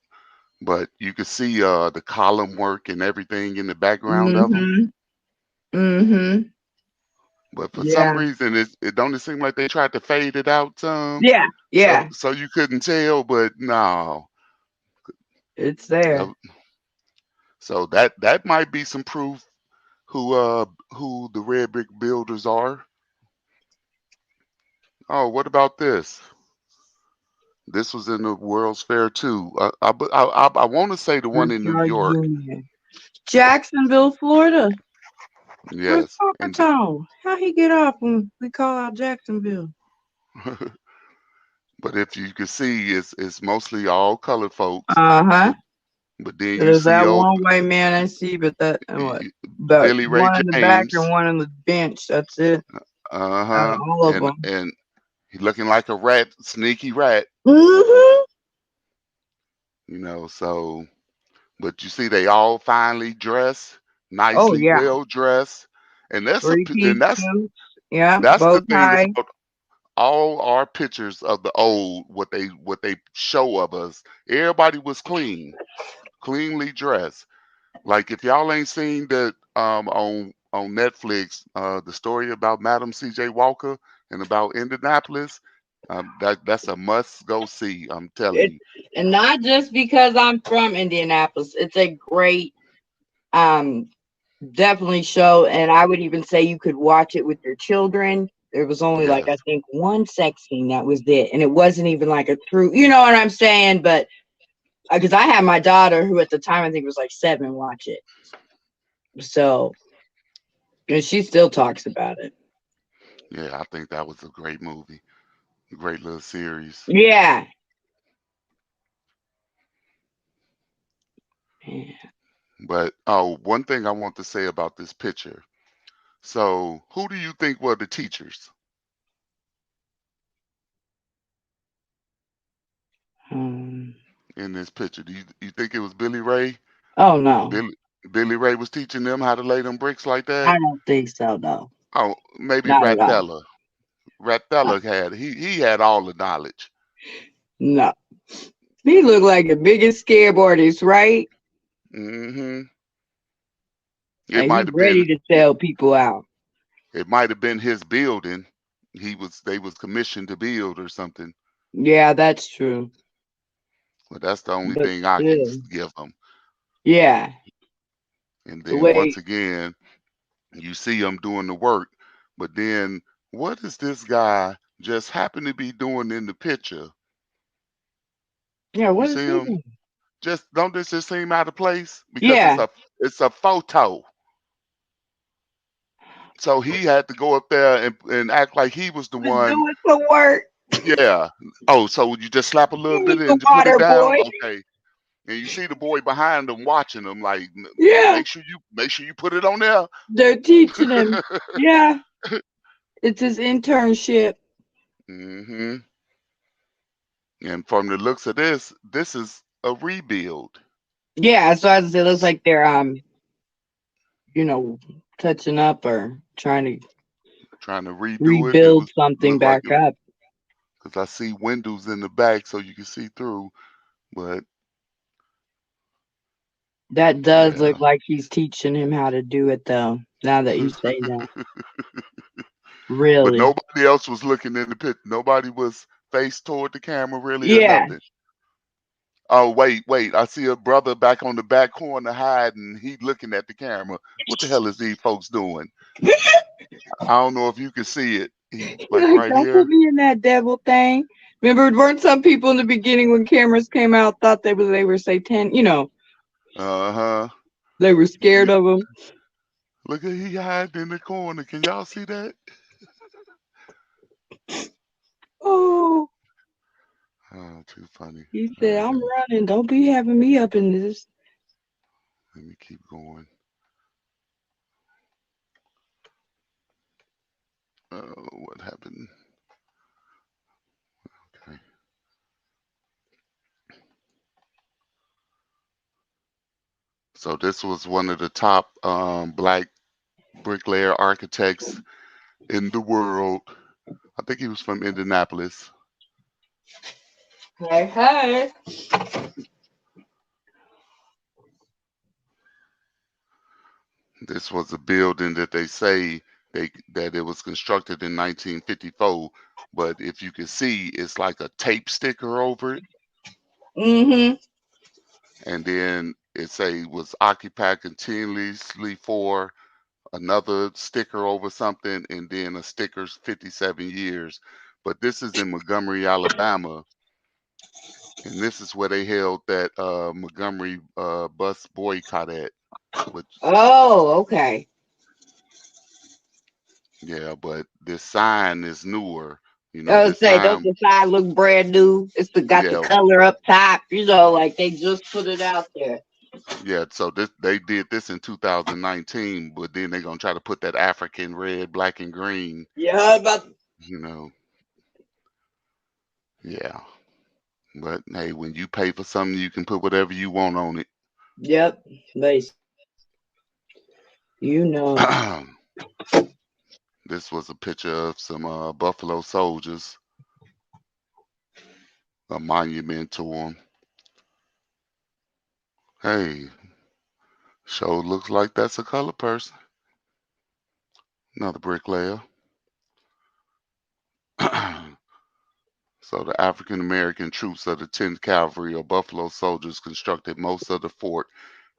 But you can see the column work and everything in the background of them. Mm-hmm. Mm-hmm. But for some Yeah. reason, it don't seem like they tried to fade it out some, Yeah. so Yeah. so you couldn't tell. But no, It's there. uh, so that might be some proof who the red brick builders are. Oh, what about this? This was in the World's Fair too. I want to say the one in New Richard York. Jr. Jacksonville, Florida. Where's Yes, Papa and Tone? How he get off when we call out Jacksonville? but if you can see, it's mostly all colored folks. Uh-huh. But then you There's see that old one white man I see, but that and what? But Billy Ray one in the back James. and one on the bench. That's it. Out of Uh-huh. all of And them. and he looking like a rat, sneaky rat, Mm-hmm. so but you see they all finely dressed, Oh nicely yeah. well dressed. And that's a Three-piece and that's suits. Yeah. that's Bow the thing tie. about all our pictures of the old, what they show of us. Everybody was cleanly dressed. Like if y'all ain't seen that on Netflix, the story about Madam C.J. Walker and about Indianapolis, that's a must go see. I'm telling It, you. and not just because I'm from Indianapolis. It's a great definitely show, and I would even say you could watch it with your children. There was only like I Yes. think one sex scene, that was it, and it wasn't even like a true, you know what I'm saying? But because I had my daughter, who at the time I think was like 7, watch it, so and she still talks about it. Yeah, I think that was a great movie, a great little series. Yeah. But one thing I want to say about this picture. So, who do you think were the teachers Um, in this picture? Do you think it was Billy Ray? oh no, Billy Ray was teaching them how to lay them bricks like that? I don't think so. No, Oh, maybe not at all. Rattella. Rattella he had all the knowledge. No, he looked like the biggest scam artist, right? Hmm It And might he's have ready been to sell people out. it might have been his building. They was commissioned to build or something. Yeah, that's true. But that's the only But thing I can still, give them. yeah, And the then once way, again, you see them doing the work. But then what is this guy just happen to be doing in the picture? yeah, You what is see he him? doing? Just don't this just seem out of place? Because Yeah, it's a photo. So he had to go up there and act like he was the was one. doing some work. Yeah. Oh, so you just slap a little He was bit the and put it water down? boy. Okay. And you see the boy behind him watching him like Yeah, make sure you put it on there. they're teaching him. Yeah, it's his internship. hmm And from the looks of this is a rebuild. Yeah, so as it looks like they're you know, touching up or trying to Trying to redo it. It rebuild was something looked like back it up. because I see windows in the back so you can see through. But That does yeah. look like he's teaching him how to do it, though. Now that you say that, But really, nobody else was looking in the pit. Nobody was faced toward the camera really or yeah. nothing. Oh, wait. I see a brother back on the back corner hiding. He looking at the camera. What the hell is these folks doing? I don't know if you can see it. He like Like, right don't put here. me in that devil thing. Remember, weren't some people in the beginning when cameras came out thought they were Satan? You know, Uh-huh. they were scared Yeah. of them. Look at he hiding in the corner. Can y'all see that? Oh, Oh, too funny. he All said, right, "I'm running. Don't be having me up in this." let me keep going. What happened? Okay. So this was one of the top black bricklayer architects in the world. I think he was from Indianapolis. Hey, hey. This was a building that they say that it was constructed in 1954, but if you can see, it's like a tape sticker over it, Mm-hmm. and then it say was occupied continuously for another sticker over something, and then a sticker's 57 years. But this is in Montgomery, Alabama, and this is where they held that Montgomery bus boycott at. Which Oh, okay. yeah, but this sign is newer. You know, I would this say, don't time, the side look brand new? It's got the yeah, color up top. You know, like they just put it out there. yeah. So they did this in 2019, but then they're gonna try to put that African red, black, and green. Yeah, about. You know, yeah. But hey, when you pay for something, you can put whatever you want on it. Yep. Base. You know. This was a picture of some Buffalo soldiers, a monument to them. Hey, sure looks like that's a color person. Another bricklayer. So the African American troops of the 10th Cavalry or Buffalo Soldiers constructed most of the fort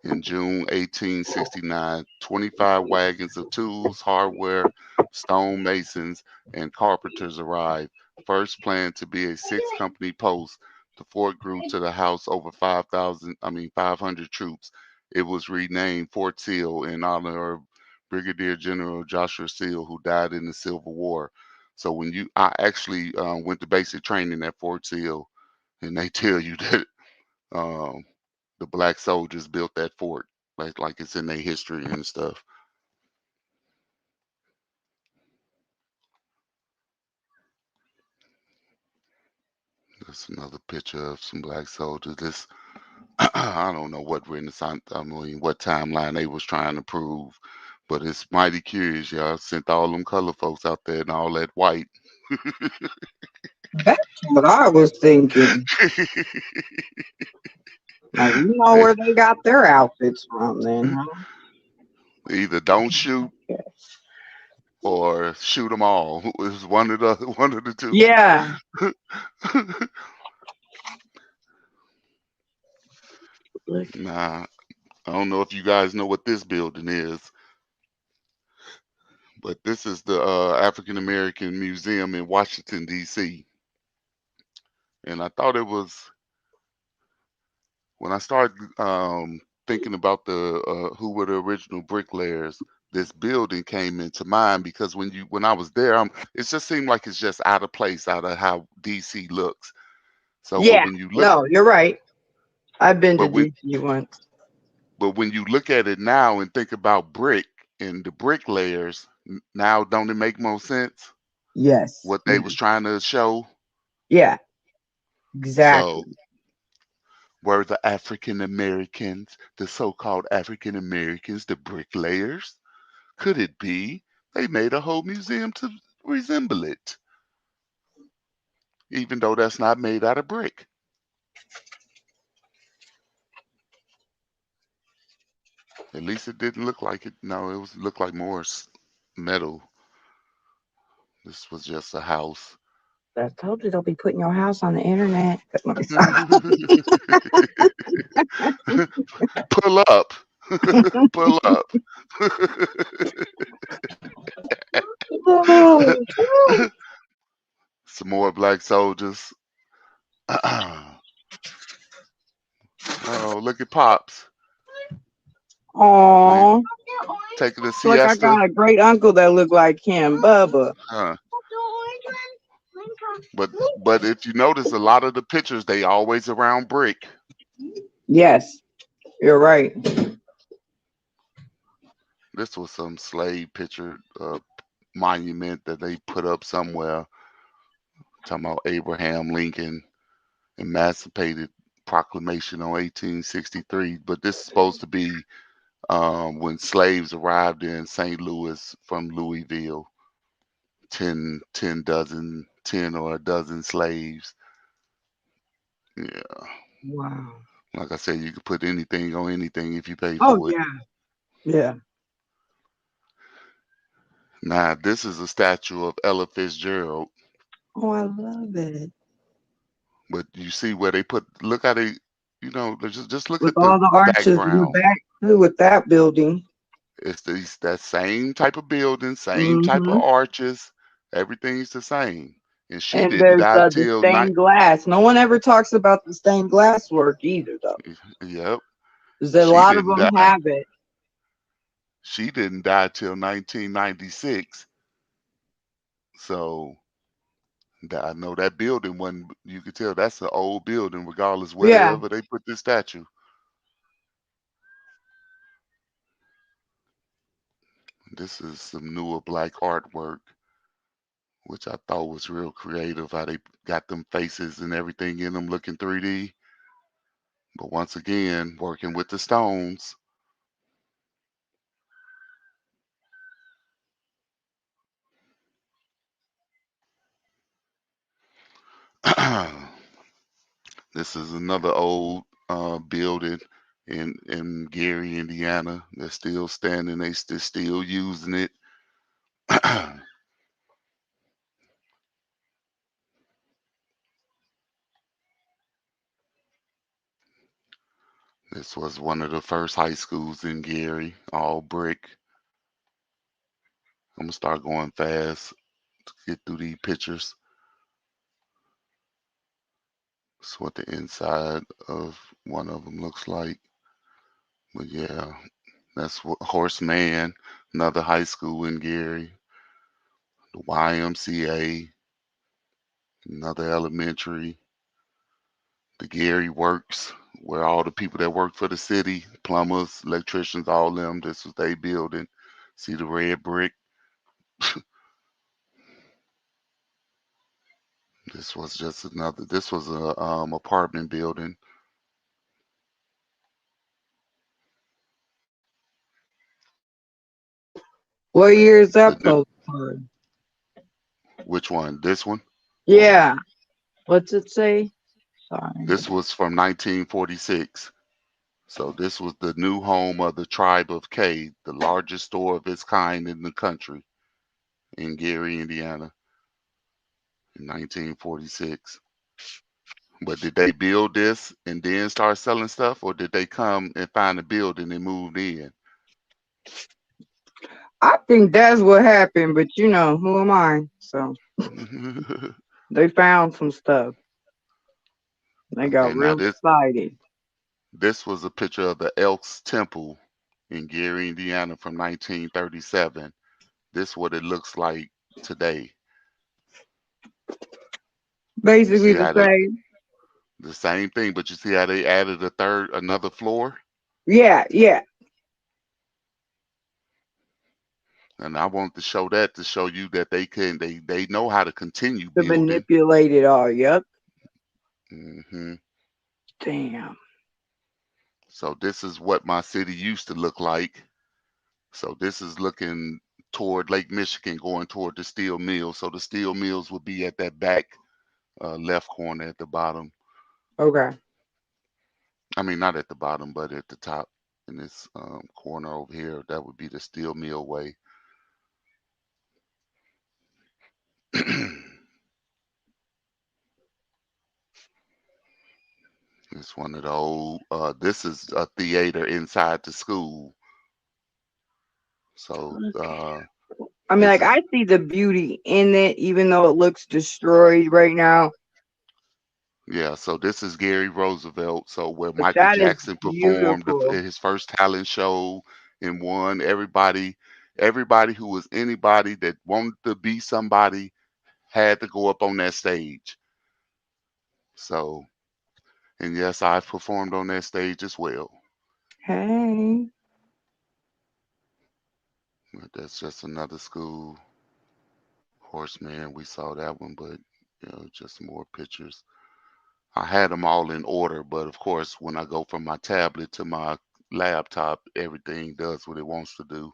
in June 1869. 25 wagons of tools, hardware, stone masons, and carpenters arrived. First planned to be a 6-company post, the fort grew to the house over 500 troops. It was renamed Fort Sill in honor of Brigadier General Joshua Seal, who died in the Civil War. So I actually went to basic training at Fort Sill, and they tell you that um, the black soldiers built that fort, like it's in their history and stuff. That's another picture of some black soldiers. This I don't know what Renaissance, I mean, what timeline they was trying to prove, but it's mighty curious. Y'all sent all them color folks out there and all that white. That's what I was thinking. Like, you know Hey, where they got their outfits from, then, huh? Either don't shoot or shoot them all. It was one of the two. Yeah. Look. Nah, I don't know if you guys know what this building is, but this is the African American Museum in Washington, D.C. And I thought it was, when I started thinking about the who were the original bricklayers, this building came into mind because when I was there, it just seemed like it's just out of place, out of how DC looks. So Yeah. when you look, No, you're right. I've been to but when DC once. but when you look at it now and think about brick and the bricklayers, now don't it make more sense Yes. what they was trying to show? Yeah. Exactly. So were the African Americans, the so-called African Americans, the bricklayers? Could it be they made a whole museum to resemble it, even though that's not made out of brick? At least it didn't look like it. No, it looked like more metal. This was just a house. I told you they'll be putting your house on the internet. Pull up. Pull up. Some more black soldiers. Oh, look at Pops. Aww. Taking a Like I siesta. got a great uncle that looked like him, Bubba. Huh. But if you notice, a lot of the pictures, they always around brick. Yes, you're right. This was some slave picture monument that they put up somewhere. Talking about Abraham Lincoln emancipated proclamation on 1863. But this is supposed to be when slaves arrived in St. Louis from Louisville. 10 or a dozen slaves. Yeah. Wow. Like I said, you could put anything on anything if you pay Oh for it. yeah. Yeah. Now, this is a statue of Ella Fitzgerald. Oh, I love it. But you see where they put, look how they, just look With at the all the arches in the background. back too, with that building. It's that same type of building, same type of arches. Everything's the same. And she And didn't there's die the till stained glass. No one ever talks about the stained glass work either, though. Yep. Because a She lot of didn't them die. have it. She didn't die till 1996. So I know that building wasn't, you could tell that's an old building, regardless wherever they put this statue. This is some newer black artwork, which I thought was real creative, how they got them faces and everything in them looking 3D. But once again, working with the stones. This is another old building in Gary, Indiana. They're still standing. They're still using it. This was one of the first high schools in Gary, all brick. I'm gonna start going fast to get through these pictures. That's what the inside of one of them looks like. But yeah, that's what Horseman, another high school in Gary. The YMCA, another elementary. The Gary Works, where all the people that work for the city, plumbers, electricians, all them, this was their building. See the red brick? This was just another, this was a apartment building. What year is that The- postcard? Which one? This one? Yeah. What's it say? Sorry. This was from 1946. So this was the new home of the Tribe of K, the largest store of its kind in the country, in Gary, Indiana, in 1946. But did they build this and then start selling stuff, or did they come and find a building and moved in? I think that's what happened, but you know, who am I? So they found some stuff. They Okay, got now real excited. this was a picture of the Elks Temple in Gary, Indiana from 1937. This is what it looks like today. You Basically see the how they, same. the same thing, but you see how they added another floor? Yeah, yeah. And I want to show that to show you that they know how to continue To building. manipulate it all. Yep. Hmm Damn. So this is what my city used to look like. So this is looking toward Lake Michigan, going toward the steel mills. So the steel mills would be at that back left corner at the bottom. Okay. I mean, not at the bottom, but at the top in this corner over here. That would be the steel mill way. It's one of the old. This is a theater inside the school. So I mean, this like, is I see the beauty in it, even though it looks destroyed right now. yeah. So this is Gary Roosevelt. So where But Michael that is Jackson performed beautiful. his first talent show and won. Everybody who was anybody that wanted to be somebody had to go up on that stage. So, and yes, I've performed on that stage as well. Hey. But that's just another school. Horseman, we saw that one, but just more pictures. I had them all in order, but of course, when I go from my tablet to my laptop, everything does what it wants to do.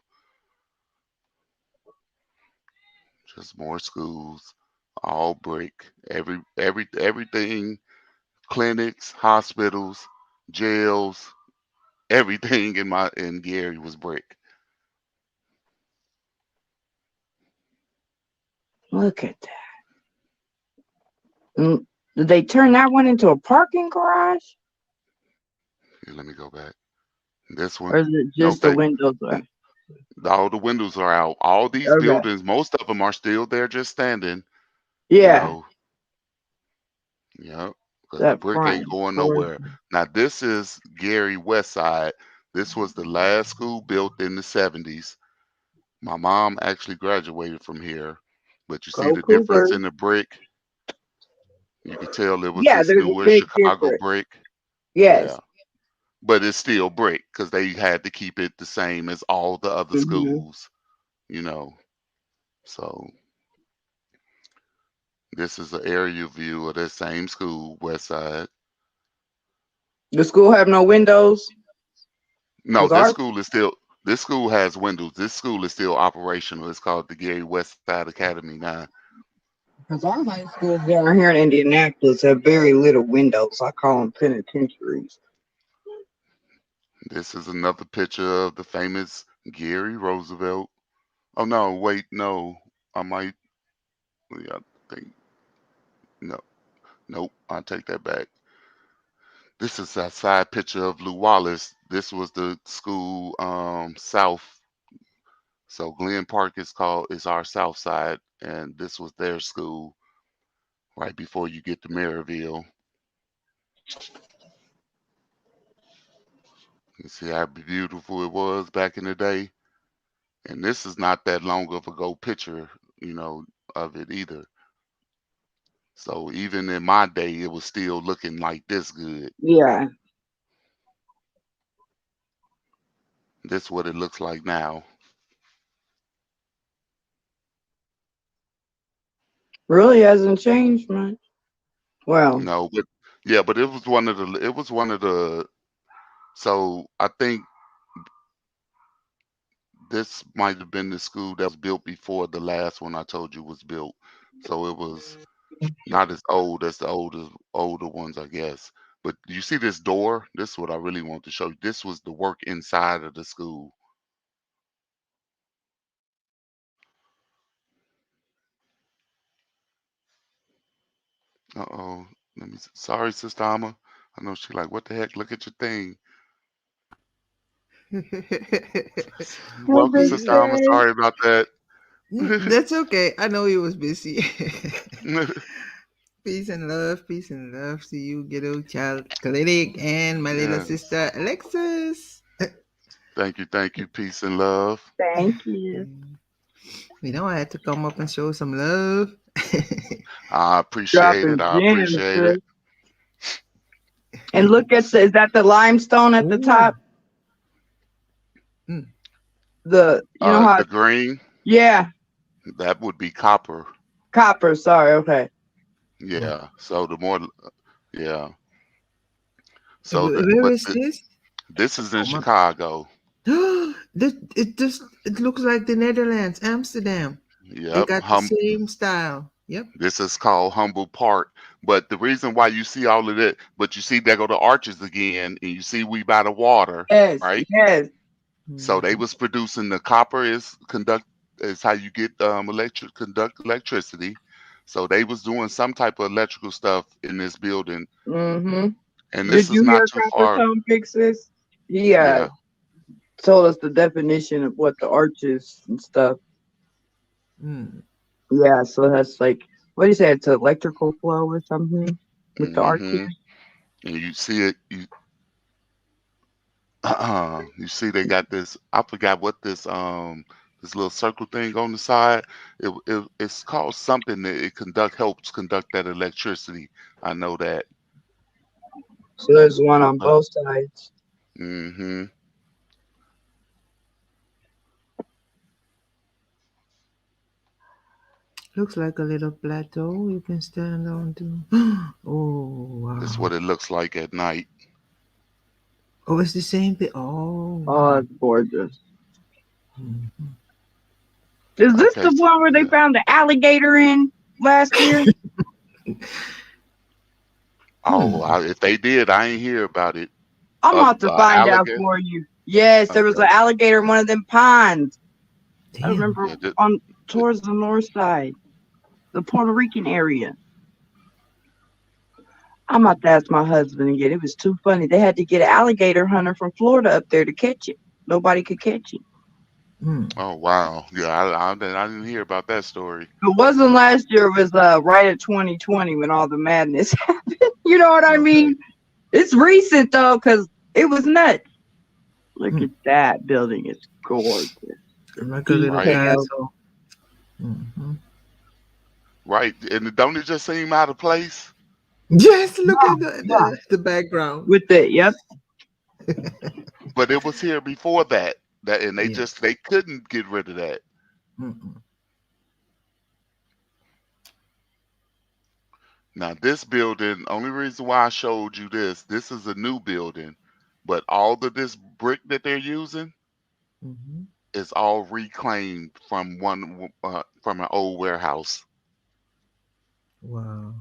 Just more schools, all brick. Everything, clinics, hospitals, jails, everything in Gary was brick. Look at that. Did they turn that one into a parking garage? Here, let me go back. This Or one, is it nope, just the windows? all the windows are out. All these Okay. buildings, most of them are still there, just standing. You Yeah. know, yeah, because the That brick ain't front going nowhere. portion. Now this is Gary West Side. This was the last school built in the 70s. My mom actually graduated from here, but you see Go the difference Cougars. in the brick. You could tell it was Yeah, this there's a newer big Chicago difference. brick. Yes. Yeah, but it's still brick because they had to keep it the same as all the other Hmm. schools. You know, so this is an area view of that same school, West Side. The school have no windows No, because our this school has windows. This school is still operational. It's called the Gary West Side Academy now. high schools down here in Indianapolis have very little windows. I call them penitentiaries. This is another picture of the famous Gary Roosevelt. Oh no, wait, no. I might yeah, I think no. Nope, I'll take that back. This is a side picture of Lou Wallace. This was the school south. So Glen Park is our south side, and this was their school right before you get to Maryville. You see how beautiful it was back in the day? And this is not that long of ago picture, of it either. So even in my day, it was still looking like this good. Yeah, This is what it looks like now. really hasn't changed much. Well, But yeah, but it was one of the so I think this might have been the school that was built before the last one I told you was built. So it was not as old as the older ones, I guess. But you see this door? This is what I really want to show you. This was the work inside of the school. Uh-oh. Sorry, Sister Alma. I know she like, what the heck? Look at your thing. Well, Welcome, big Sister Alma. sis. Sorry about that. That's okay. I know you was busy. Peace and love to you, ghetto child clinic, and my little Yes. sister Alexis. Thank you. Peace and love. Thank you. You know, I had to come up and show some love. I appreciate Dropping it. I gems, appreciate sis. it. And look at is that the limestone at the Ooh. top? Mm. You know how? The green, Yeah, that would be copper. copper. Sorry. Okay. Yeah. So the more, yeah. So Where is this? this is in Oh, my- Chicago. it looks like the Netherlands, Amsterdam. They Yep. got the same style. Yep. This is called Humble Park. But the reason why you see all of that, but you see there go the arches again, and you see we by the water, Yes. right? Yes. So they was producing the copper is how you get conduct electricity. So they was doing some type of electrical stuff in this building, Mm-hmm. and Did this is you not hear too Copper far. Tone Fixes? He Yeah. told us the definition of what the arches and stuff. Mm. Yeah, so that's like, what do you say? It's electrical flow or something with the arches. And you see it. You see they got this. I forgot what this little circle thing on the side. It's called something that helps conduct that electricity. I know that. So there's one on both sides. Mm-hmm. Looks like a little plateau you can stand on to. Oh, wow. That's what it looks like at night. Oh, it's the same thing. Oh, Oh, it's gorgeous. Mhm. Is this Okay, the one where they found the alligator in last year? Oh, if they did, I ain't hear about it. I'm about to find out Alligator? for you. Yes, there was Okay. an alligator in one of them ponds. I Damn. remember Yeah, towards the north side, the Puerto Rican area. I'm about to ask my husband again. It was too funny. They had to get an alligator hunter from Florida up there to catch it. Nobody could catch it. Mm. Oh wow. Yeah, I didn't hear about that story. It wasn't last year. It was right at 2020 when all the madness happened. You know what I mean? It's recent though, because it was nuts. Look at that building. It's gorgeous. Like a little Right. castle. Mhm. Right. And don't it just seem out of place? Yes, look at the background. With it, yep. But it was here before that. And they Yeah. they couldn't get rid of that. Mm-mm. Now this building, only reason why I showed you this is a new building, but all of this brick that they're using Mhm. is all reclaimed from from an old warehouse. Wow.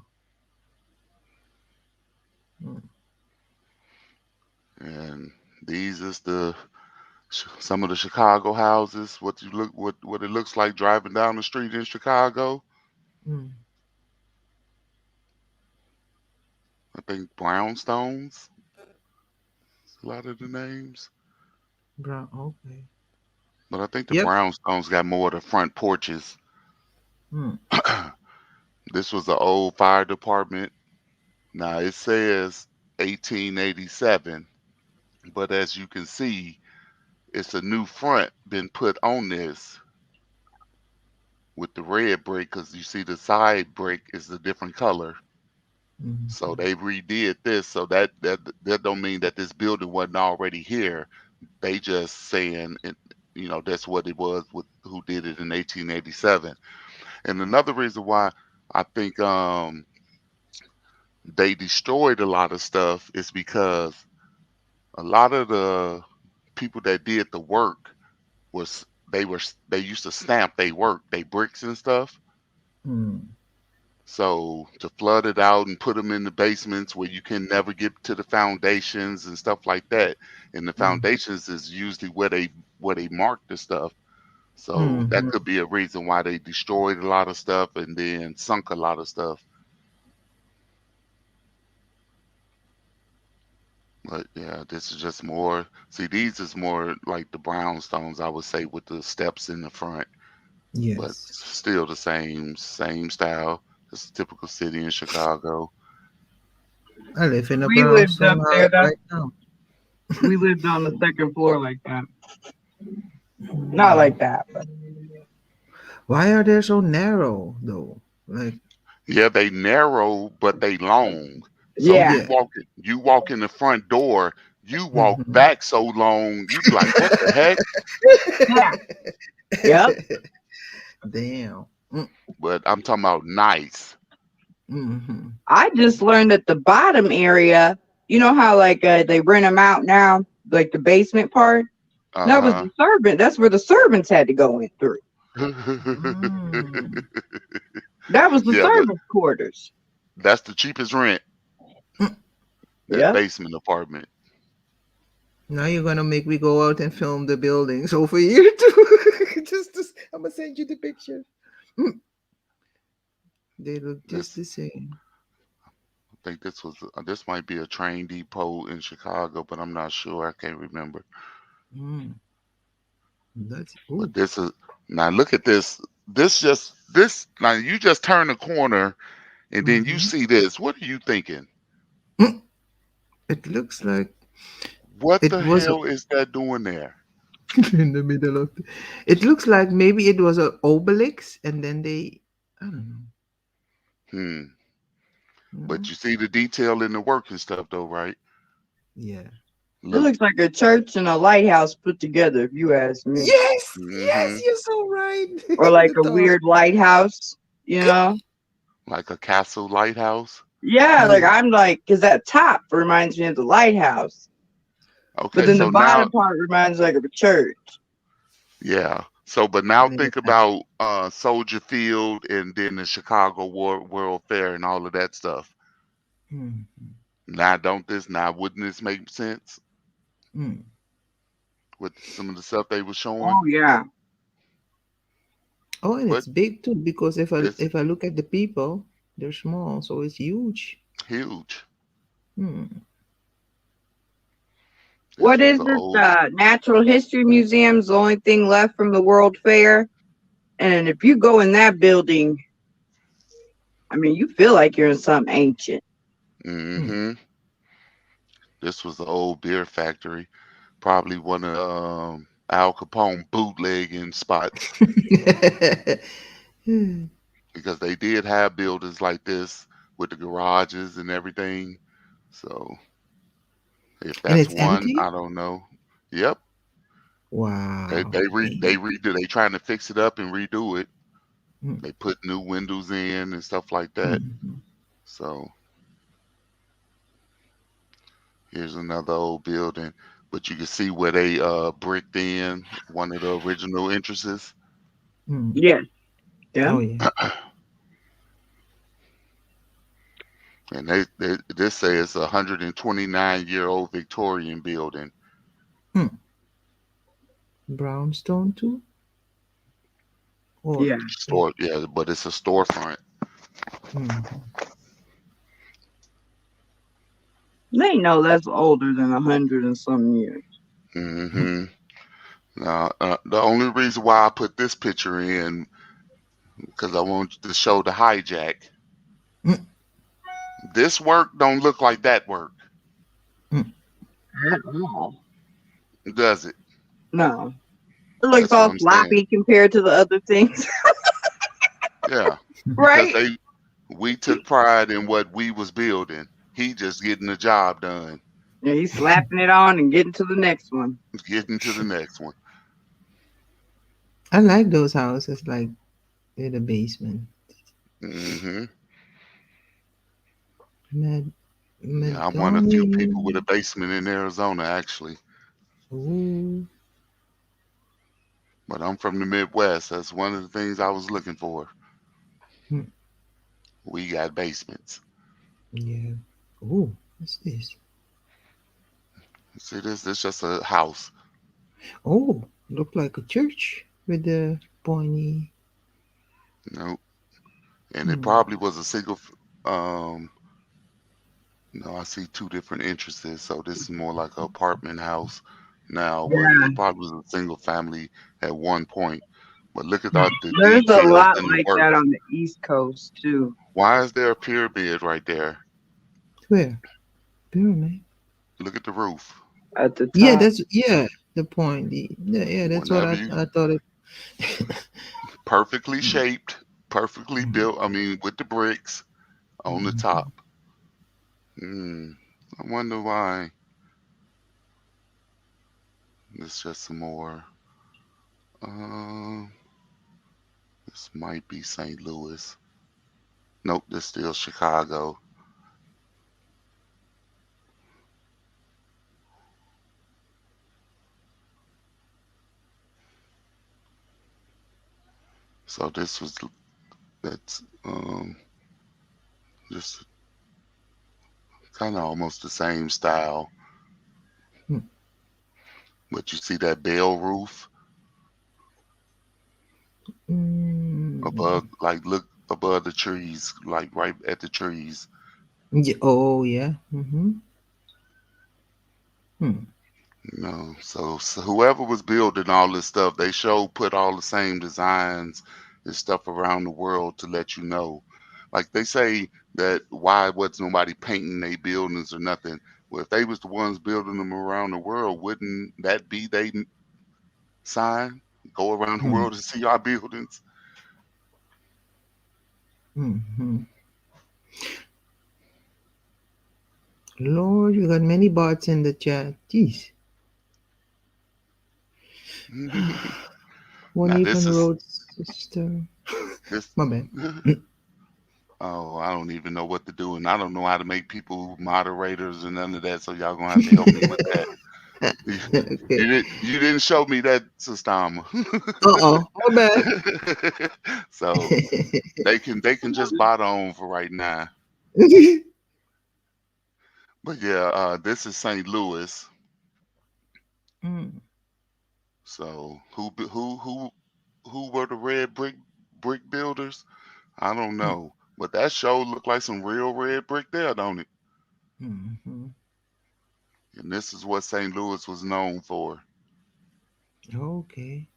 And these is some of the Chicago houses. What it looks like driving down the street in Chicago. Mm. I think brownstones. A lot of the names, Brown. Okay. but I think the Yep. brownstones got more of the front porches. Mm. This was an old fire department. Now it says 1887, but as you can see, it's a new front been put on this with the red brick, because you see the side brick is a different color. Mhm. So they redid this, so that don't mean that this building wasn't already here. They just saying it, that's what it was with who did it in 1887. And another reason why I think they destroyed a lot of stuff is because a lot of the people that did the work they used to stamp they work, they bricks and stuff. Mm. So to flood it out and put them in the basements where you can never get to the foundations and stuff like that. And the foundations is usually where they mark the stuff. So that Mhm. could be a reason why they destroyed a lot of stuff and then sunk a lot of stuff. But yeah, this is just more. See, these is more like the brownstones, I would say, with the steps in the front. But Yes. still the same style. It's a typical city in Chicago. I live in a We lived up brownstone there. house right now. We lived on the second floor like that. Not like that, but Why are they so narrow though? Like, Yeah, they narrow, but they long. So yeah. yeah. you walk in the front door, you walk Mhm. back so long, you be like, what the heck? Yeah. Yep. Damn. But I'm talking about nice. Mm-hmm. I just learned that the bottom area, you know how like they rent them out now, like the basement part. That was Uh-huh. the servant. That's where the servants had to go in through. Mm. That was the Yeah, but servants' quarters. that's the cheapest rent, that Yep. basement apartment. Now you're gonna make me go out and film the buildings over here too. I'm gonna send you the picture. They look just This the same. I think this might be a train depot in Chicago, but I'm not sure. I can't remember. Mm. That's But ooh. this is now look at this. This now you just turn the corner and then you Mm-hmm. see this. What are you thinking? It looks like What it the was hell is that doing there? in the middle of. It looks like maybe it was an obelix, and then they. I don't Hmm. know. But you see the detail in the work and stuff though, right? Yeah. It Look. looks like a church and a lighthouse put together, if you ask me. Yes. Hmm. Yes, you're so right. Or In like the a top. weird lighthouse, you know? Like a castle lighthouse. Yeah, like Yeah. I'm like, because that top reminds me of the lighthouse. But Okay, then the so now, bottom part reminds me like of a church. yeah. So, but now And think it- about Soldier Field and then the Chicago World Fair and all of that stuff. Mm, Wouldn't this make sense mm. with some of the stuff they were showing? Oh yeah. Oh, and But it's big too because it's if I look at the people, they're small, so it's huge. huge. Hmm. This What was is the this? old. Natural History Museum's the only thing left from the World Fair. And if you go in that building, I mean, you feel like you're in something ancient. Hmm. Hmm. This was the old beer factory. Probably one of Al Capone bootlegging spots Hmm. because they did have buildings like this with the garages and everything. So if And that's it's one, empty. I don't know. Yep, Wow. they redo. They trying to fix it up and redo it. Hmm. They put new windows in and stuff like that. Hmm. So here's another old building, but you can see where they bricked in one of the original entrances. Hmm. Yes. Yeah. Oh yeah. And this says a 129-year-old Victorian building. Hmm. Brownstone too. Or Yeah. Store, yeah, but it's a storefront. hmm. They know that's older than 100 and some years. Hmm. Now, the only reason why I put this picture in because I want to show the hijack. Hmm. This work don't look like that work, At all. does it? No. It looks That's what all I'm saying. sloppy compared to the other things. Yeah, because Right? we took pride in what we was building. He just getting the job done, Yeah, he's slapping it on and getting to the next one. getting to the next one. I like those houses like in the basement. Hmm. Mad Yeah, I'm one of the few people with a Madonna. basement in Arizona, actually. Ooh. But I'm from the Midwest. That's one of the things I was looking for. Hmm. We got basements. Yeah. Oh, what's this? See this? This just a house. Oh, look like a church with the pointy. You know, and it Hmm. probably was a single. Um, no, I see two different entrances. So this is more like an apartment house now, but Yeah. it probably was a single family at one point. But look at Hmm. all the There's a details lot and the like work. that on the East Coast too. Why is there a pyramid right there? Where? Pyramid. Look at the roof. At the Yeah, top. the pointy. Yeah, that's what Whenever I you I thought it. perfectly shaped, perfectly Mhm. built. I mean, with the bricks on the Mhm. top. Hmm. I wonder why. It's just some more. Um, this might be St. Louis. Nope, this still Chicago. So this was that's just kind of almost the same style. Hmm. But you see that bell roof Mm. above, like look above the trees, like right at the trees. Yeah, oh yeah. Mm-hmm. Hmm. So whoever was building all this stuff, they put all the same designs and stuff around the world to let you know. Like they say that why wasn't nobody painting their buildings or nothing? Well, if they was the ones building them around the world, wouldn't that be they sign? Go around the Hmm. world and see our buildings. Hmm. Lord, you got many bots in the chat. Jeez. One Now even wrote sister. this. My bad. Oh, I don't even know what to do, and I don't know how to make people moderators and none of that. So y'all gonna have to help me with that. You, Okay. you didn't show me that, Sistama. Uh-oh. My bad. So they can just bot on for right now. But yeah, this is St. Louis. Mm. So who were the red brick builders? I don't know, but that show looked like some real red brick there, don't it? Mm-hmm. And this is what St. Louis was known for. Okay.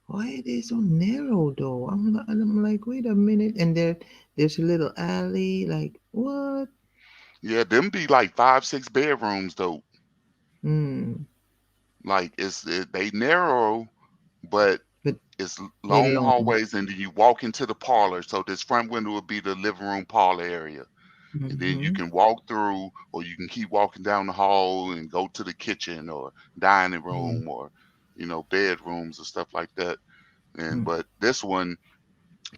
Why are they so narrow though? I'm like, wait a minute, and there's a little alley. Like what? Yeah, them be like 5, 6 bedrooms though. Hmm. Like they narrow, but But it's they long long. hallways, and then you walk into the parlor. So this front window would be the living room parlor area, and then you Mm-hmm. can walk through, or you can keep walking down the hall and go to the kitchen or dining Mm. room or bedrooms or stuff like that. And Mm. but this one,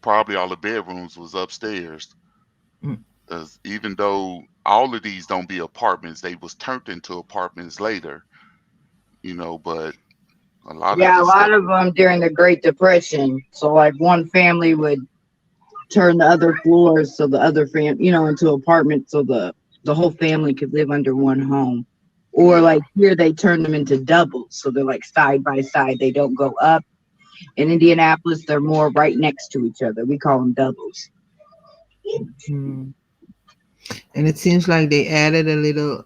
probably all the bedrooms was upstairs. Mm. Because even though all of these don't be apartments, they was turned into apartments later. But a lot of Yeah, a this stuff. lot of them during the Great Depression. So like one family would turn the other floors so the other into apartments so the whole family could live under one home. Or Yeah. like here they turn them into doubles. So they're like side by side. They don't go up. In Indianapolis, they're more right next to each other. We call them doubles. Mm. And it seems like they added a little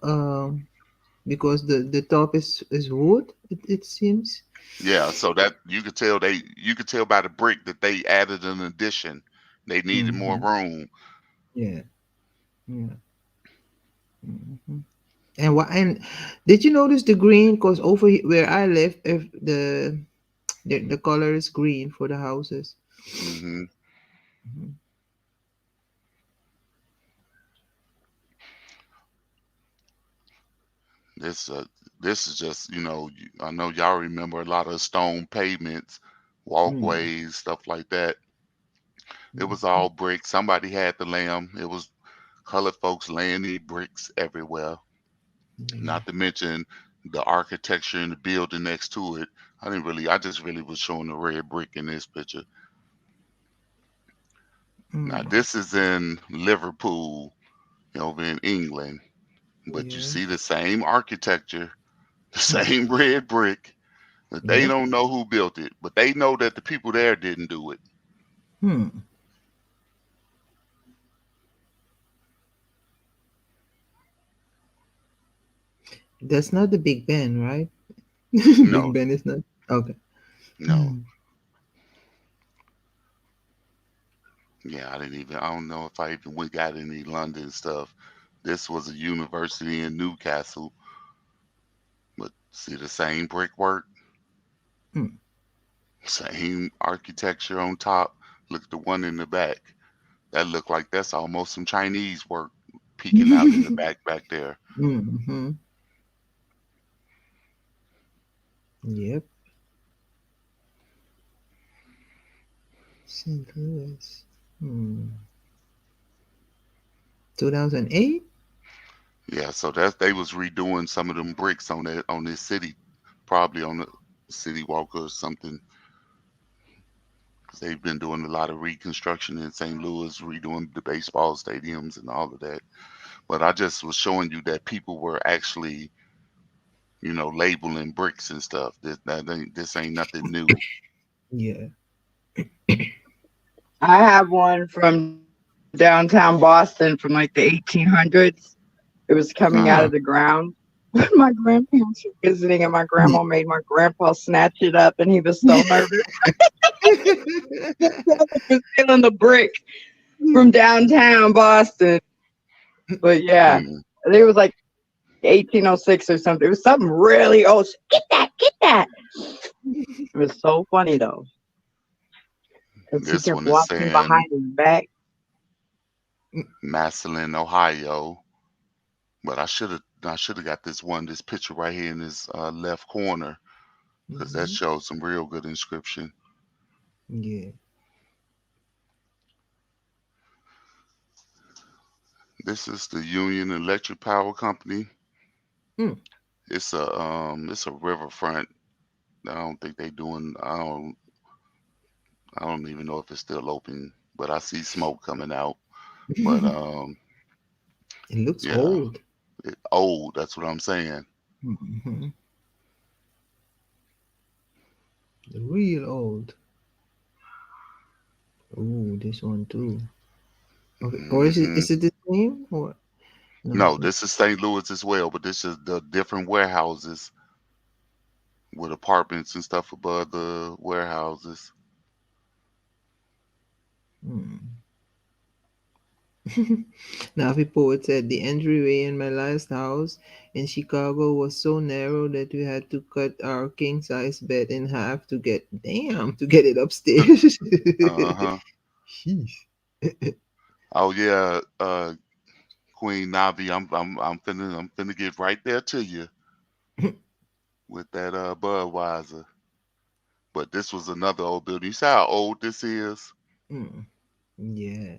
because the top is wood. It seems. Yeah, so that you could tell by the brick that they added an addition. They needed more Mm-hmm. room. Yeah. Yeah. Hmm. And what? And did you notice the green? Because over where I live, if the color is green for the houses. Hmm. Mhm. This this is just I know y'all remember a lot of stone pavements, Mm. walkways, stuff like that. It was Mhm. all brick. Somebody had to lay 'em. It was colored folks laying these bricks everywhere. Yeah. Not to mention the architecture and the building next to it. I just really was showing the red brick in this picture. Now Mm, this is in Liverpool, over in England, but you yeah. see the same architecture, the same red brick. But they Yep. don't know who built it, but they know that the people there didn't do it. Hmm. That's not the Big Ben, right? Big No, Ben is not. Okay. no. Hmm. Yeah, I don't know if I even went got any London stuff. This was a university in Newcastle, but see the same brickwork, Hmm. same architecture on top. Look at the one in the back. That looked like that's almost some Chinese work peeking out in the back there. Mm-hmm. Yep. St. Louis. Hmm. 2008? Yeah, so that they was redoing some of them bricks on this city, probably on the city walk or something. 'Cause they've been doing a lot of reconstruction in St. Louis, redoing the baseball stadiums and all of that. But I just was showing you that people were actually, labeling bricks and stuff. This ain't nothing new. Yeah. I have one from downtown Boston from like the 1800s. It was coming out of the Uh-huh. ground. My grandparents were visiting, and my grandma made my grandpa snatch it up, and he was so nervous. He was stealing the brick from downtown Boston. But yeah, Mm. I think it was like 1806 or something. It was something really old. Get that. It was so funny though, because he This kept one is watching saying behind his back. Massillon, Ohio. But I should have got this picture right here in this left corner because that Mhm. shows some real good inscription. Yeah. This is the Union Electric Power Company. Hmm. It's a riverfront. I don't think they doing. I don't even know if it's still open, but I see smoke coming out. But It looks yeah, old. old. That's what I'm saying. Hmm. Real old. Oh, this one too. Okay. Or is it Hmm. is it the same or no? No, this is St. Louis as well, but this is the different warehouses with apartments and stuff above the warehouses. Hmm. Navi Poet said the entryway in my last house in Chicago was so narrow that we had to cut our king size bed in half to get it upstairs. Uh-huh. Sheesh. Oh yeah, Queen Navi, I'm finna get right there to you with that Budweiser. But this was another old building. You see how old this is? Hmm. Yeah.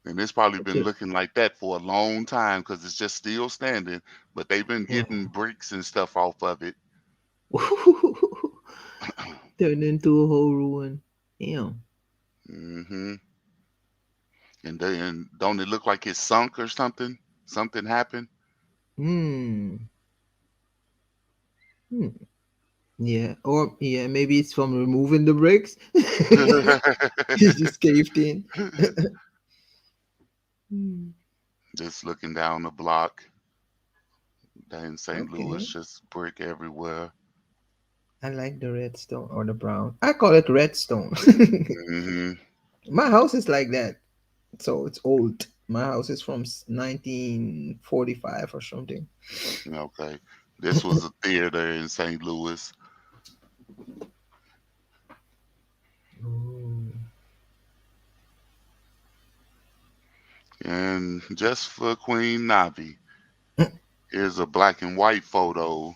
And it's probably been Okay. looking like that for a long time because it's just still standing. But they've been getting Wow. bricks and stuff off of it. Turned into a whole ruin. Damn. Hmm. And don't it look like it's sunk or something? Something happened. Hmm. Hmm. Yeah. Or yeah, maybe it's from removing the bricks. He just caved in. Hmm. Just looking down the block. There in St. Louis, Okay. just brick everywhere. I like the redstone or the brown. I call it redstone. Hmm. My house is like that, so it's old. My house is from 1945 or something. Okay. This was a theater in St. Louis. Oh. And just for Queen Navi, here's a black and white photo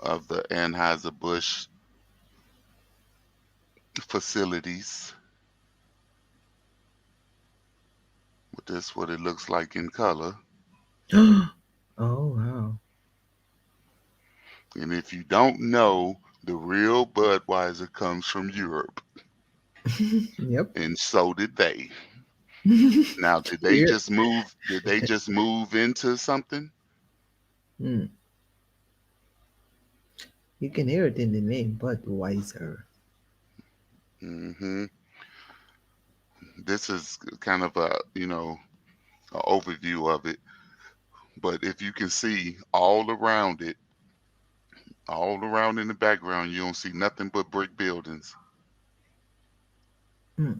of the Anheuser-Busch facilities. But this what it looks like in color. Oh wow. And if you don't know, the real Budweiser comes from Europe, Yep. and so did they. Now, did they Weird. just move? Did they just move into something? Hmm. You can hear it in the name, Budweiser. hmm This is kind of a an overview of it. But if you can see all around it, all around in the background, you don't see nothing but brick buildings. Hmm.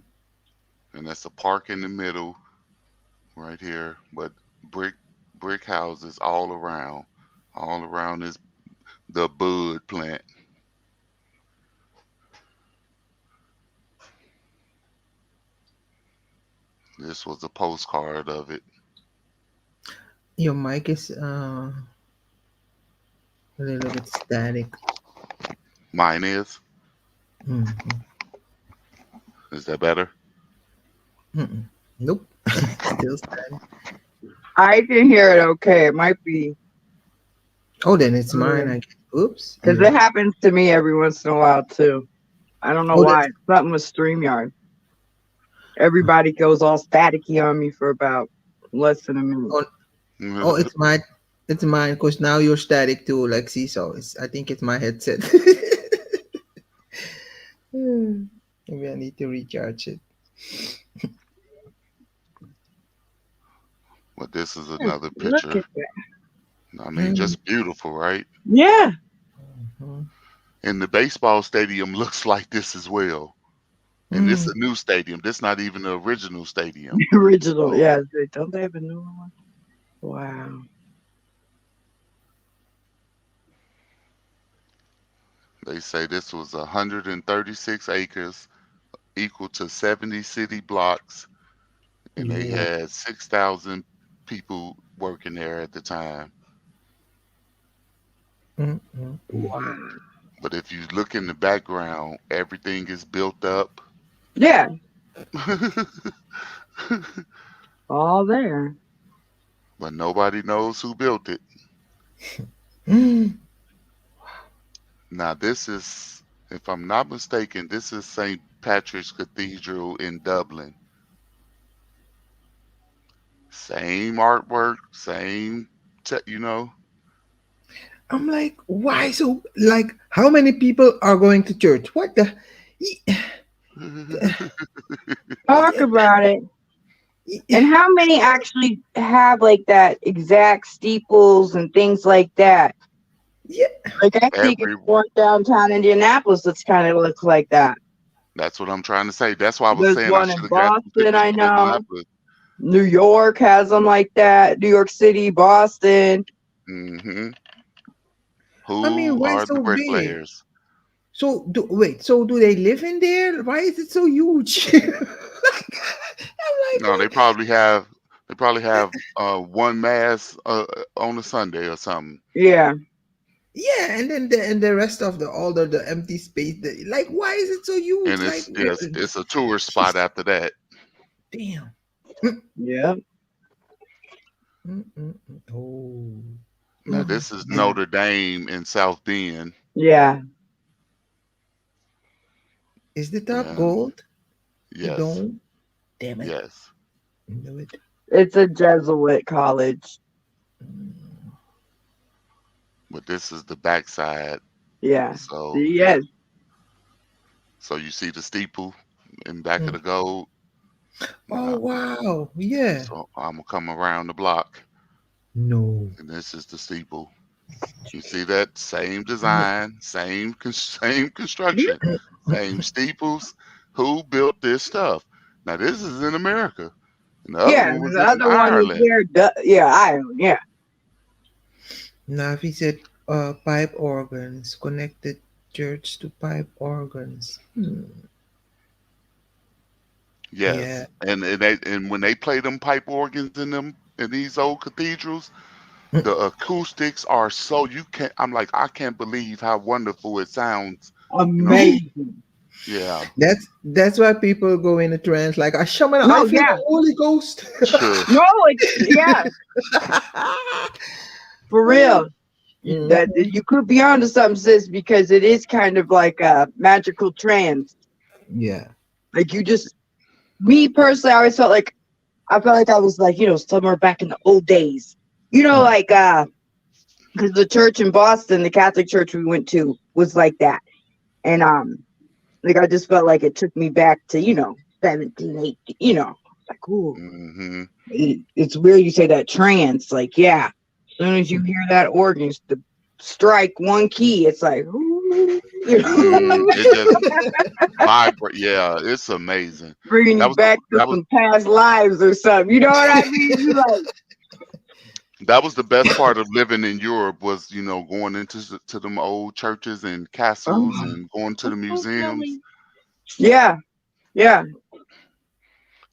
And that's a park in the middle right here, but brick houses all around. All around is the Bud plant. This was a postcard of it. Your mic is a little bit static. Mine is. Mhm. Is that better? Mm-mm. Nope. Still static. I can hear it okay. It might be Oh, then it's mine. I guess. Oops. because it happens to me every once in a while too. I don't know Oh, why. It's something with StreamYard. Everybody goes all staticky on me for about less than a minute. Oh, it's mine. It's mine because now you're static too, like Seesaw. I think it's my headset. Maybe I need to recharge it. But this is another Look picture. at that. I mean, just beautiful, right? Yeah. Mhm. And the baseball stadium looks like this as well. And this is a new stadium. This not even the original stadium. The original. Yeah. Don't they have a newer one? Wow. They say this was 136 acres, equal to 70 city blocks, and they Yo. had 6,000 people working there at the time. Mm-mm. But if you look in the background, everything is built up. Yeah. All there. But nobody knows who built it. Mm. Now, this is, if I'm not mistaken, this is St. Patrick's Cathedral in Dublin. Same artwork, same, I'm like, why so? Like, how many people are going to church? What the? Talk about it. And how many actually have like that exact steeples and things like that? Yeah. Like I think it's one downtown Indianapolis that's kind of looks like that. That's what I'm trying to say. That's why I was There's saying I one in should have got some Boston, pictures I from know. Indianapolis. New York has them like that. New York City, Boston. Mm-hmm. I mean, Who why are so the big? bricklayers? So wait, so do they live in there? Why is it so huge? I'm like, No, they probably have one mass on a Sunday or something. Yeah. yeah, and then the rest of the empty space. Like, why is it so huge? And Like, it's a tourist spot after that. damn. Yeah. Oh. Now this is Notre Dame in South Bend. Yeah. Is the top And gold? The yes, dome? Damn it. yes. Knew it. It's a Jesuit college. But this is the backside. Yeah. So Yes. so you see the steeple in back of the gold. Oh wow. Yeah. So I'm gonna come around the block, No. and this is the steeple. You see that same design, same construction, same steeples. Who built this stuff? Now this is in America. And the other Yeah. one was The in other one is Ireland. here. Yeah, Ireland. Yeah. Navi said pipe organs, connected church to pipe organs. Yes, and when they play them pipe organs in these old cathedrals, the acoustics are so I can't believe how wonderful it sounds. Amazing. Yeah. That's why people go in a trance. Like I shaman, No, I feel yeah. the Holy Ghost. Sure. No, it's yeah. For real. That you could be onto something, sis, because it is kind of like a magical trance. Yeah. Like you just, me personally, I always felt like I was like, somewhere back in the old days. Like because the church in Boston, the Catholic church we went to was like that. And like I just felt like it took me back to, 1780, like, ooh. Mm-hmm. It's weird you say that trance. Like, yeah. As soon as you hear that organ, the strike one key, it's like, ooh, It just vibrate. Yeah, it's amazing. bringing That you was back to some past lives or something. You know what I mean? You like, that was the best part of living in Europe was, going to them old churches and castles oh, and going to the museums. yeah, yeah.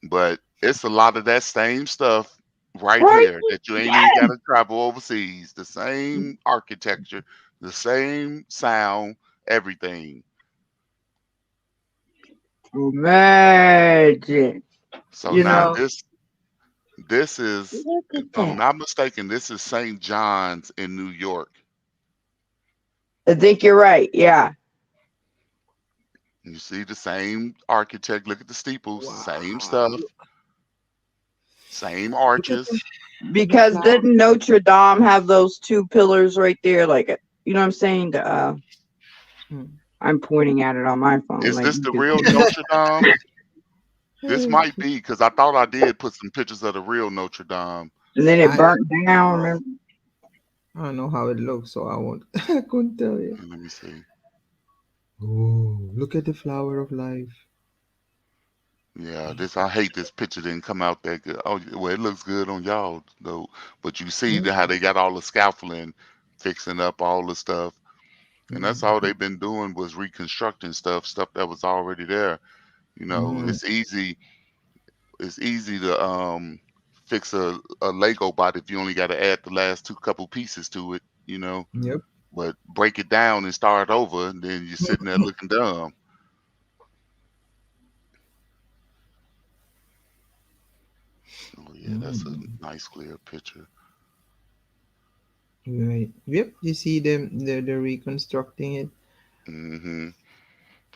But it's a lot of that same stuff right Right? here that you ain't even got to travel overseas. The same architecture, the same sound, everything. Imagine. So You now know, this is, look if at I'm that. not mistaken, this is St. John's in New York. I think you're right. Yeah. You see the same architect. Look at the steeples, same stuff, Wow. same Look at arches. the Because flower. didn't Notre Dame have those two pillars right there? Like, you know what I'm saying? Hmm. I'm pointing at it on my phone. Is Like, this you the could, real Notre Dame? This might be because I thought I did put some pictures of the real Notre Dame. and then it I burnt down. Remember? I don't know how it looks, so I won't. I couldn't tell you. Let me see. Oh, look at the flower of life. Yeah, I hate this picture didn't come out that good. Oh, well, it looks good on y'all though. But you see how they got all the scaffolding, fixing up all the stuff, and that's all they've been doing was reconstructing stuff that was already there. Mm. It's easy. It's easy to fix a Lego bot if you only got to add the last couple pieces to it. Yep. But break it down and start over, and then you're sitting there looking dumb. Oh yeah, that's a nice clear picture. Right. Yep. You see them. They're reconstructing it. Hmm.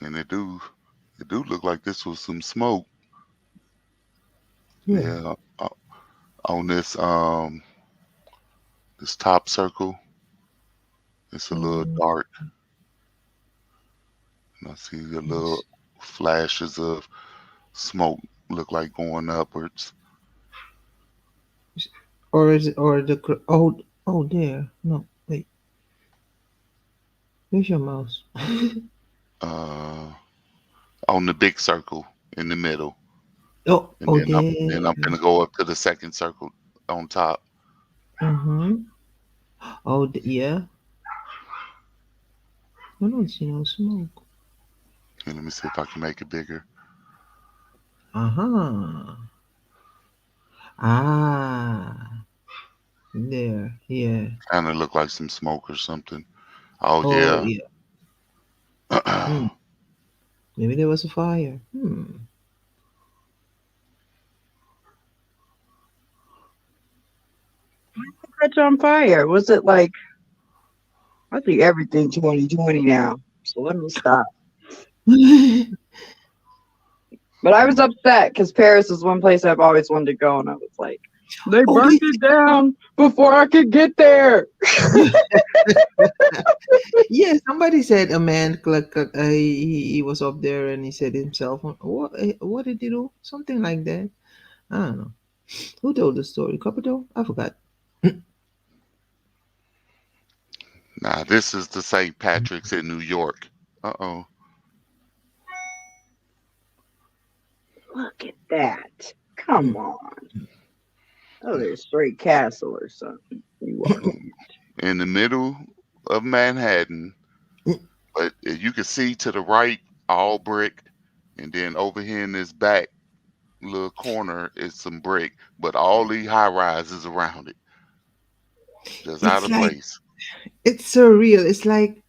And it do look like this was some smoke. Yeah. Yeah, on this top circle, it's a little Mm, dark, and I see a little yes. flashes of smoke look like going upwards. Or is it or the oh there. No, wait. Where's your mouse? Uh, on the big circle in the middle, and Oh then I'm there. gonna go up to the second circle on top. Mm-hmm. Oh yeah. I don't see no smoke. And let me see if I can make it bigger. Uh-huh. Ah, there. Yeah. Kind of look like some smoke or something. Oh Oh yeah. yeah. Hmm. Maybe there was a fire. Catch on fire. Was it like, I think everything 2020 now. So let me stop. But I was upset because Paris is one place I've always wanted to go, and I was like, they Oh, burnt it down before I could get there. yeah. Somebody said a man he was up there and he said himself, what did he do? Something like that. I don't know. Who told the story? Capito? I forgot. Now this is the St. Patrick's in New York. Uh-oh. Look at that. Come on. Oh, there's straight castle or something. You are. In the middle of Manhattan, but you can see to the right all brick, and then over here in this back little corner is some brick, but all these high rises around it, just out It's of like place. it's surreal. It's like,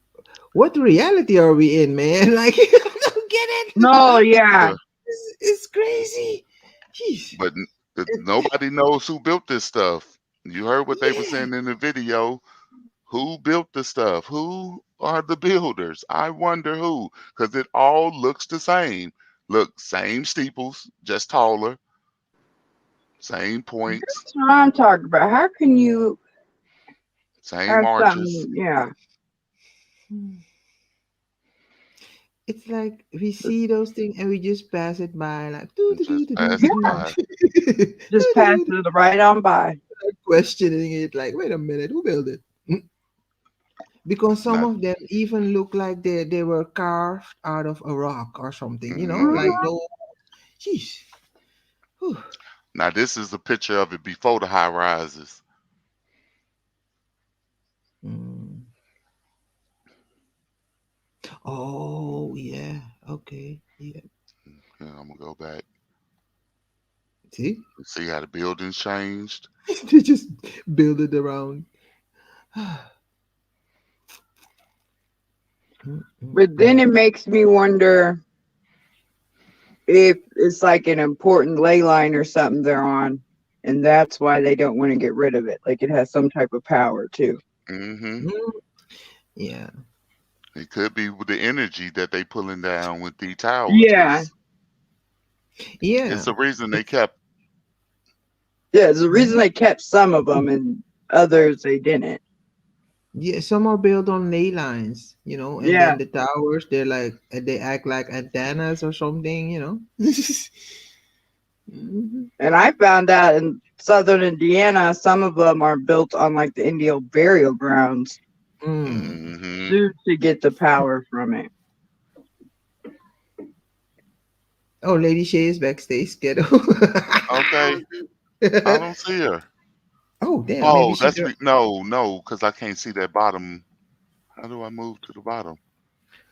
what reality are we in, man? Like, I don't get it. No, yeah. Uh, It's crazy. Jeez. but nobody knows who built this stuff. You heard what they were Yeah. saying in the video. Who built the stuff? Who are the builders? I wonder who, because it all looks the same. Look, same steeples, just taller, same points, That's what I'm talking about. How can you same have arches. something? Yeah, It's like we see those things and we just pass it by, like doo, doo, doo, Just doo, doo, pass doo, it doo. by. just Doo, pass doo, doo, it right on by. questioning it, like, wait a minute, who built it? Because some Not, of them even look like they were carved out of a rock or something, like hmm no, jeez. Whew. Now this is a picture of it before the high rises. Mm. Oh yeah, okay, yeah. Yeah, I'm gonna go back. See, See how the buildings changed. they just build it around. Mm, mm, But mm. then it makes me wonder if it's like an important ley line or something they're on, and that's why they don't want to get rid of it. Like it has some type of power too. Hmm Mm, yeah, It could be with the energy that they pulling down with the towers, Yeah, because it's yeah. the reason they It's kept. yeah. There's a mhm. reason they kept some of them and others they didn't. Yeah, some are built on ley lines, and Yeah, then the towers, they act like antennas or something. Mhm. and I found out in southern Indiana, some of them are built on like the Indian burial grounds Mm. Hmm to get the power from it. Oh, Lady Shay is backstage. Ghetto. Okay, I don't see her. Oh, damn. Maybe Oh, she. no, because I can't see that bottom. How do I move to the bottom?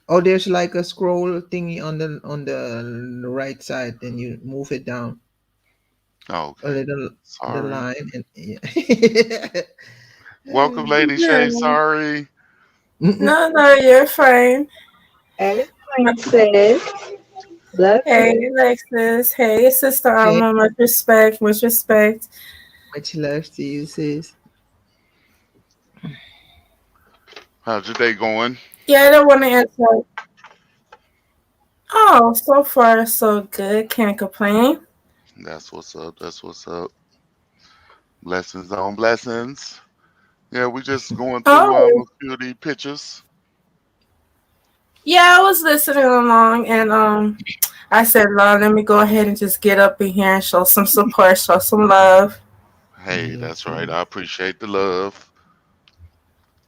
Oh, there's like a scroll thingy on the right side, and you move it down Oh, a okay, little, the sorry. line, and yeah. Welcome, Lady Shay. No, Sorry. Mm-mm. no, you're fine. Hey, princess, love Hey, you. Alexis. Hey, Sister Hey, Alma. Much respect. Much respect. much love to you, sis. How's your day going? Yeah, I don't want to answer. Oh, so far so good. Can't complain. That's what's up. That's what's up. Blessings on blessings. Yeah, we just going through Oh, a few of these pictures. yeah, I was listening along, and I said, Lord, let me go ahead and just get up in here and show some support, show some love. Hey, Yes, that's right. yes. I appreciate the love.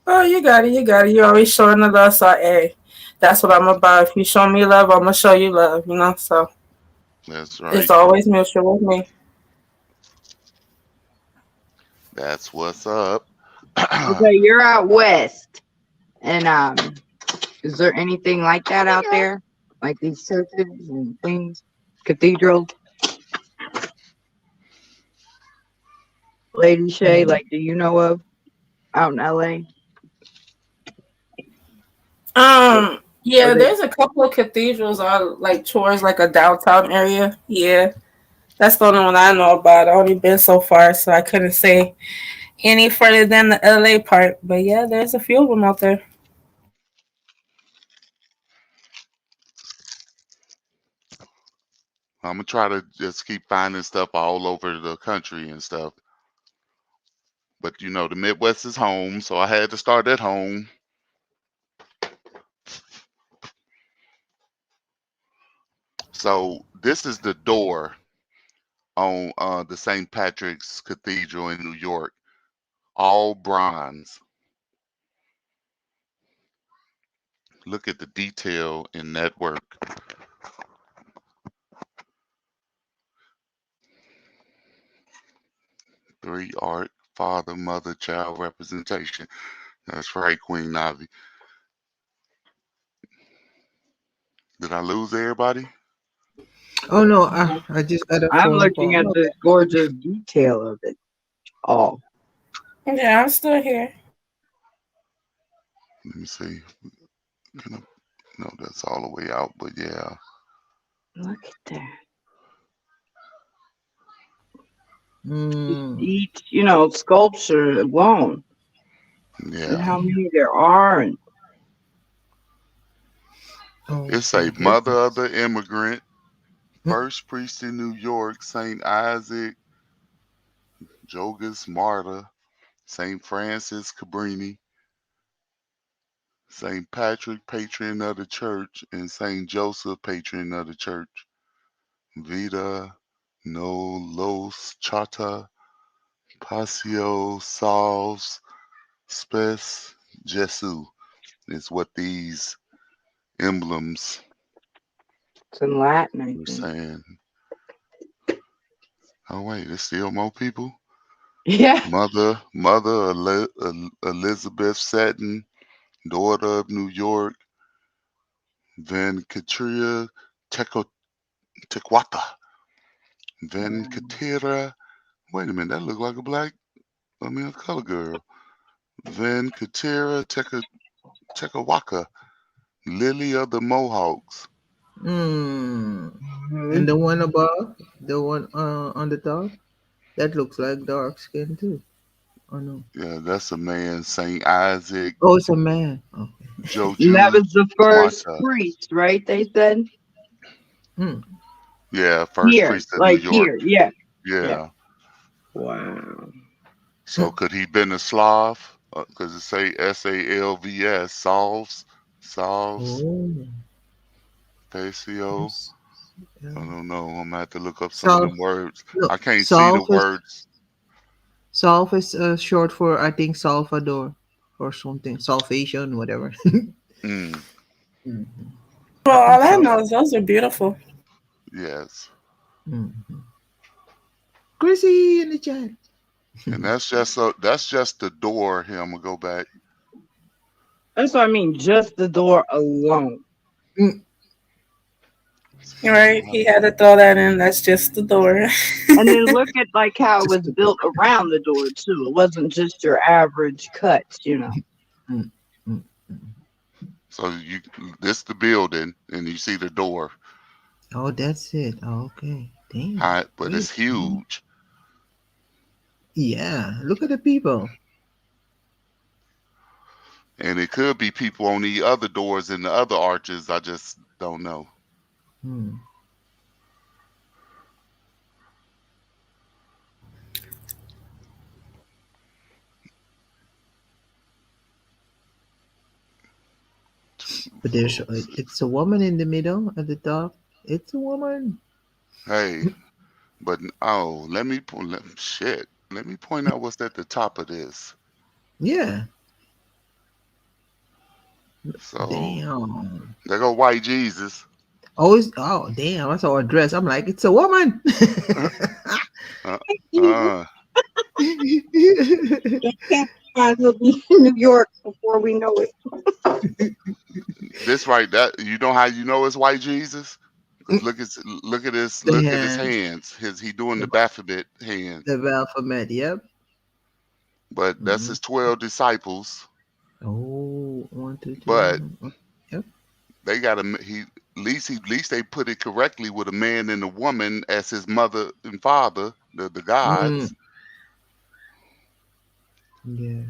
Oh, you got it. You got it. You're always showing the love, so hey, that's what I'm about. If you show me love, I'm gonna show you love. So That's it's right. always mutual with me. That's what's up. Okay, you're out west, and is there anything like that out there? Like these churches and things, cathedrals, Lady Shay, Mm. like do you know of out in LA? Are Yeah, they there's a couple of cathedrals on like towards like a downtown area. Yeah, that's the only one I know about. I only been so far, so I couldn't say any further than the LA part. But yeah, there's a few of them out there. I'm gonna try to just keep finding stuff all over the country and stuff. But the Midwest is home, so I had to start at home. So this is the door on the St. Patrick's Cathedral in New York, all bronze. Look at the detail in that work. Three art, father, mother, child representation. That's right, Queen Navi. Did I lose everybody? Oh no, I just got a I'm phone looking call. at No, the gorgeous detail of it all. Yeah, I'm still here. Let me see. Can I, no, that's all the way out, but yeah. Look at that. mm, Each, sculpture alone. and Yeah. how many there are. And Oh It's my a mother of goodness. the immigrant, Mm, first priest in New York, St. Isaac, Jogus Martyr, St. Francis Cabrini, St. Patrick, patron of the church, and St. Joseph, patron of the church. Vita no los chata, Pasio Salves, Spes Jesu is what these emblems it's in Latin, I were think. saying. Oh wait, there's still more people. Yeah. Mother Elizabeth Seton, daughter of New York, Van Katria Tequata, Van Katira. Wait a minute, that looked like a color girl. Van Katira Tekawaka, Lily of the Mohawks. mm. Mhm. And the one above, the one on the top, that looks like dark skin too. Oh no. Yeah, that's a man, Saint Isaac, Oh, it's a man. Okay. And that Joju was the first Mata. priest, right? They said Hmm. Yeah, first here, priest of New like York. here. Yeah. Yeah. Yeah. Wow. So could he been a Slav? Because it say Salvs, Salves, Oh. Facio. Yes. Yeah. I don't know. I'm gonna have to look up some of Solve. them words. No. I can't see the Solve is words. solve is short for I think Salvador or something. Salvation, whatever. Mm, Mhm. Well, I all think I so. know is those are beautiful. yes. Mhm. Chrissy in the chat. And that's just the door here. I'm gonna go back. That's what I mean. Just the door alone. Mm. You're right. He had to throw that in. That's just the door. And then look at like how it Just was the door. built around the door too. It wasn't just your average cuts. Mm. Mm. So this the building, and you see the door, Oh, that's it. Oh, okay. Damn. high, but Wait. it's huge. Yeah. Look at the people. And it could be people on the other doors and the other arches. I just don't know. Hmm. But there's it's a woman in the middle at the top. It's a woman. Hey, but oh, shit. Let me point out what's at the top of this. Yeah. So Damn. there go white Jesus. Oh damn, I saw a dress. I'm like, it's a woman. uh, uh, It can't possibly be in New York before we know it. this right, that you know how you know it's white Jesus? Because The look at his hands. hands. He doing The, the Baphomet hand. the Baphomet, yep. But that's Hmm. his 12 disciples. Oh, 1, 2, 3. But Yep. they got at least they put it correctly with a man and a woman as his mother and father, the Mm, gods. yeah.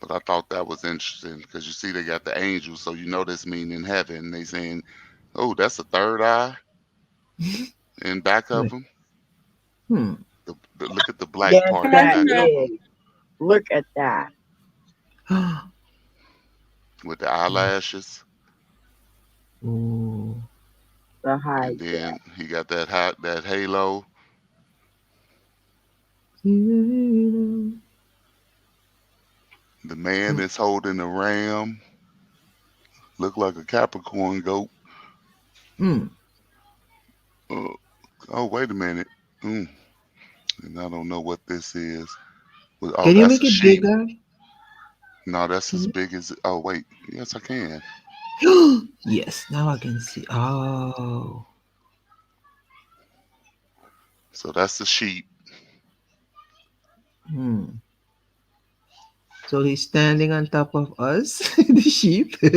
But I thought that was interesting because you see they got the angels, so you know this mean in heaven. They saying, "Oh, that's a third eye in back of Wait. them." Hmm. Look at the black Yes, part in that back of them is. Look at that. with the eyelashes, Oh. The high and then he got that halo. Mm. The man is holding a ram, look like a Capricorn goat. Uh, oh, wait a minute. Mm, and I don't know what this is. Oh, Can you that's make a it sheep. bigger? No, that's as Can big as. Oh, wait. Yes, I can. you? Yes, now I can see. Oh. So that's the sheep. Hmm. So he's standing on top of us, the sheep. He's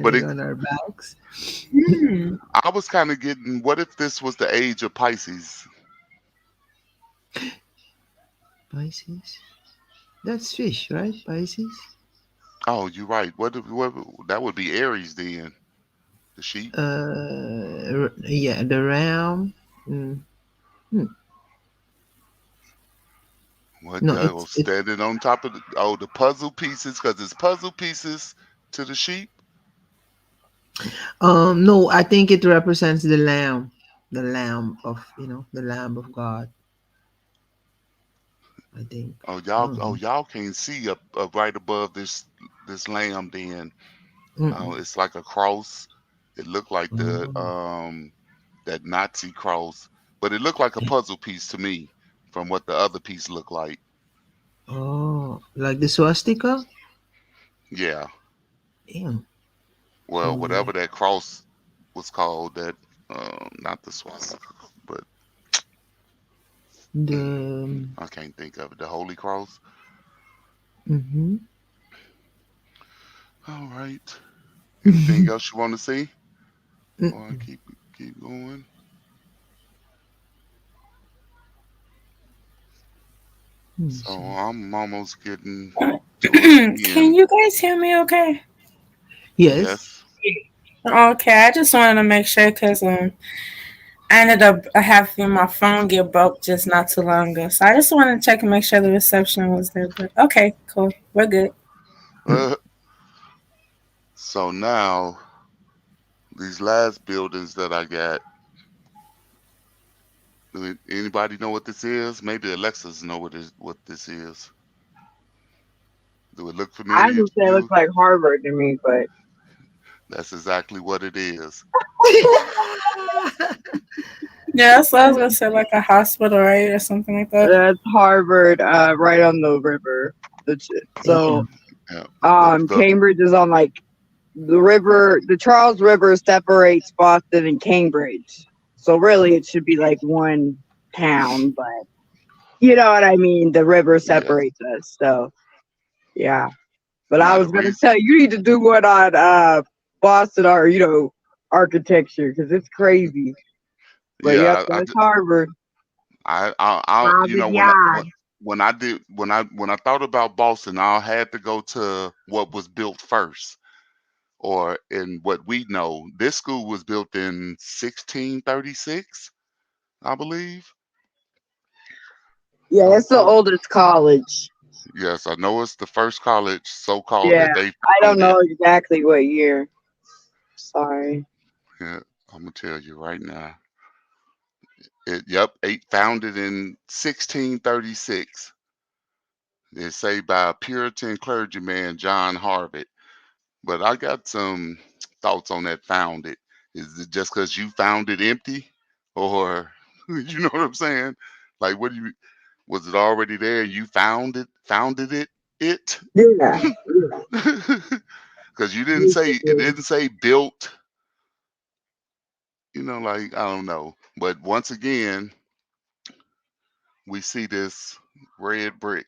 But standing on our backs. Hmm. I was kind of getting, what if this was the age of Pisces? Pisces. That's fish, right? Pisces. Oh, you're right. What that would be Aries then. The sheep. Yeah, the ram. Mm. Hmm. What No, that was it's standing on top of the puzzle pieces because it's puzzle pieces to the sheep. no, I think it represents the lamb of the lamb of God. I think. I don't know. Y'all can't see up right above this lamb. Then Mm-mm. it's like a cross. It looked like the Oh, that Nazi cross, but it looked like a yeah. puzzle piece to me from what the other piece looked like. Oh, like the swastika. Yeah. Damn. Well, Oh yeah. whatever that cross was called, that not the swastika, but The I can't think of it. The Holy Cross. mm-hmm. All right. Anything else you want to see? Or I keep going. So See. I'm almost getting towards the Can end. you guys hear me okay? Yes. Yes. Okay, I just wanted to make sure because I ended up having my phone get broke just not too long ago. So I just wanted to check and make sure the reception was there. But okay, cool. We're good. Uh, so now these last buildings that I got. Anybody know what this is? Maybe Alexis know what this is. Do it look I familiar would to say it looks you? like Harvard to me, but That's exactly what it is. Yeah, so I was gonna say like a hospital, right, or something like that. that's Harvard, right on the river. So, Damn. Yeah. The Cambridge is on like the river. The Charles River separates Boston and Cambridge. So really, it should be like one town, but you know what I mean. The river yes. separates us. So yeah. But I Now was the gonna reason. tell you, you need to do one on Boston or architecture because it's crazy. But yep, Yeah. that's Harvard. You Harvard know Yard. when I thought about Boston, I had to go to what was built first, or in what we know. This school was built in 1636, I believe. Yeah, So it's the oldest college. yes, I know it's the first college so called Yeah, that they I don't founded. know exactly what year. Sorry. Yeah, I'm gonna tell you right now. Founded in 1636. It's say by a Puritan clergyman, John Harvard. But I got some thoughts on that founded. Is it just because you found it empty, or you know what I'm saying? Like, what do you? Was it already there? You founded it, Yeah. because you didn't say it Basically. didn't say built. Like I don't know. But once again, we see this red brick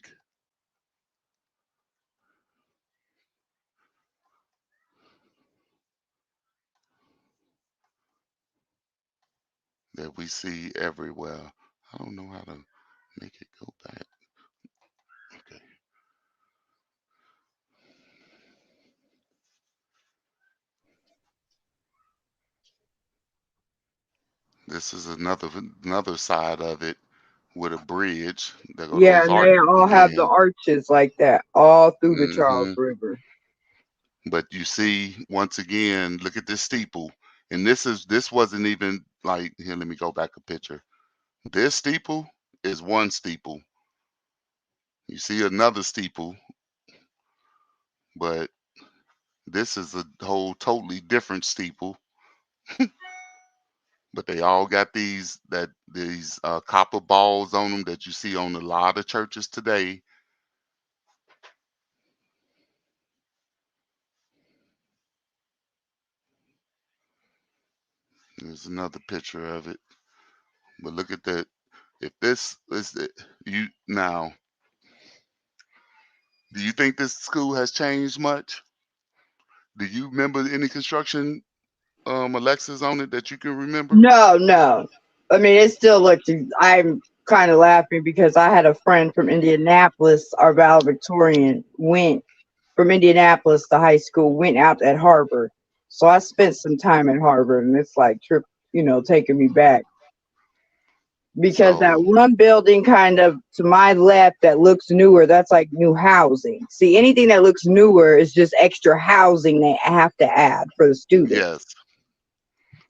that we see everywhere. I don't know how to make it go back. Okay. This is another side of it with a bridge. There go Yeah, those and they arches all have the again. arches like that all through the Charles hmm River. But you see, once again, look at this steeple. And this wasn't even like here, let me go back a picture. This steeple is one steeple. You see another steeple, but this is a whole totally different steeple. But they all got these copper balls on them that you see on a lot of churches today. There's another picture of it. But look at that. If this is you now, do you think this school has changed much? Do you remember any construction, Alexis, on it that you can remember? No, no. I mean, it still looks. I'm kind of laughing because I had a friend from Indianapolis, our valedictorian, went from Indianapolis to high school, went out at Harvard. So I spent some time at Harvard, and it's like taking me back. Because that So one building kind of to my left that looks newer, that's like new housing. See, anything that looks newer is just extra housing they have to add for the students. yes,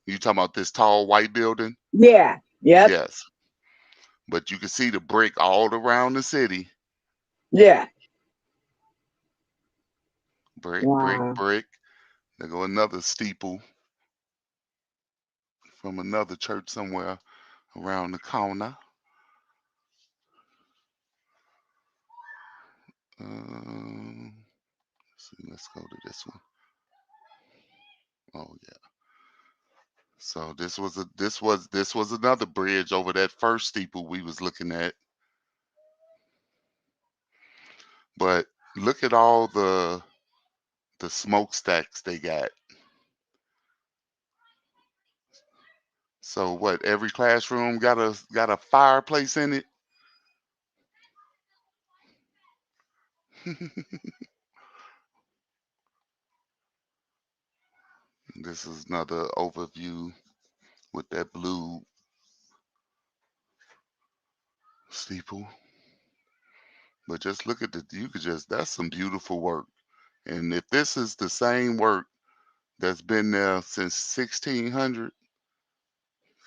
you talking about this tall white building? Yeah. Yep. Yes, but you can see the brick all around the city. Yeah. Brick, brick, Wow. brick. There go another steeple from another church somewhere around the corner. Let's go to this one. Oh yeah. So this was another bridge over that first steeple we was looking at. But look at all the smokestacks they got. So what? Every classroom got a fireplace in it. This is another overview with that blue steeple. But just look at that's some beautiful work. And if this is the same work that's been there since 1600,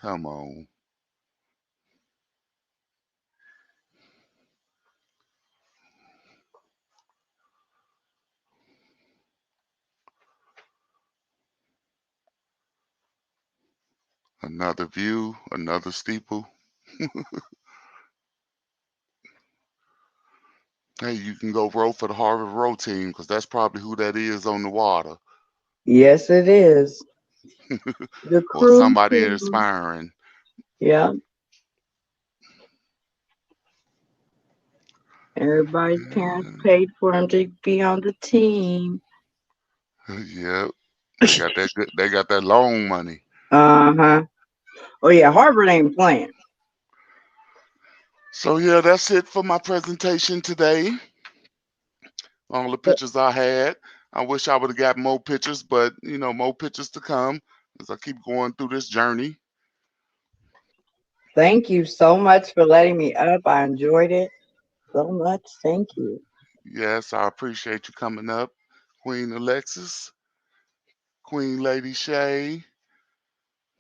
come on. Another view, another steeple. Hey, you can go row for the Harvard row team because that's probably who that is on the water. Yes, it is. The Or crew somebody team. inspiring. Yeah. Everybody's parents paid for them to be on the team. Yeah, they got that good, they got that loan money. Uh-huh. Oh yeah, Harvard ain't playing. So yeah, that's it for my presentation today. All the pictures I had. I wish I would have got more pictures, but more pictures to come as I keep going through this journey. Thank you so much for letting me up. I enjoyed it so much. Thank you. Yes, I appreciate you coming up, Queen Alexis, Queen Lady Shay,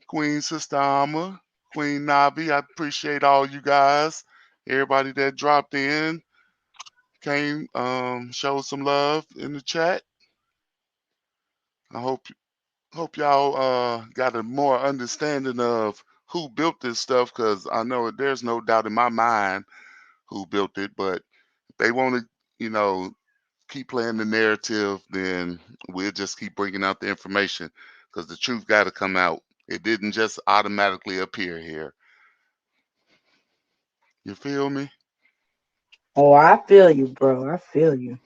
Queen Sister Alma, Queen Nabi. I appreciate all you guys. Everybody that dropped in, came, showed some love in the chat. I hope y'all got a more understanding of who built this stuff, because I know there's no doubt in my mind who built it, but if they want to, keep playing the narrative, then we'll just keep bringing out the information because the truth got to come out. It didn't just automatically appear here. You feel me? Oh, I feel you, bro. I feel you.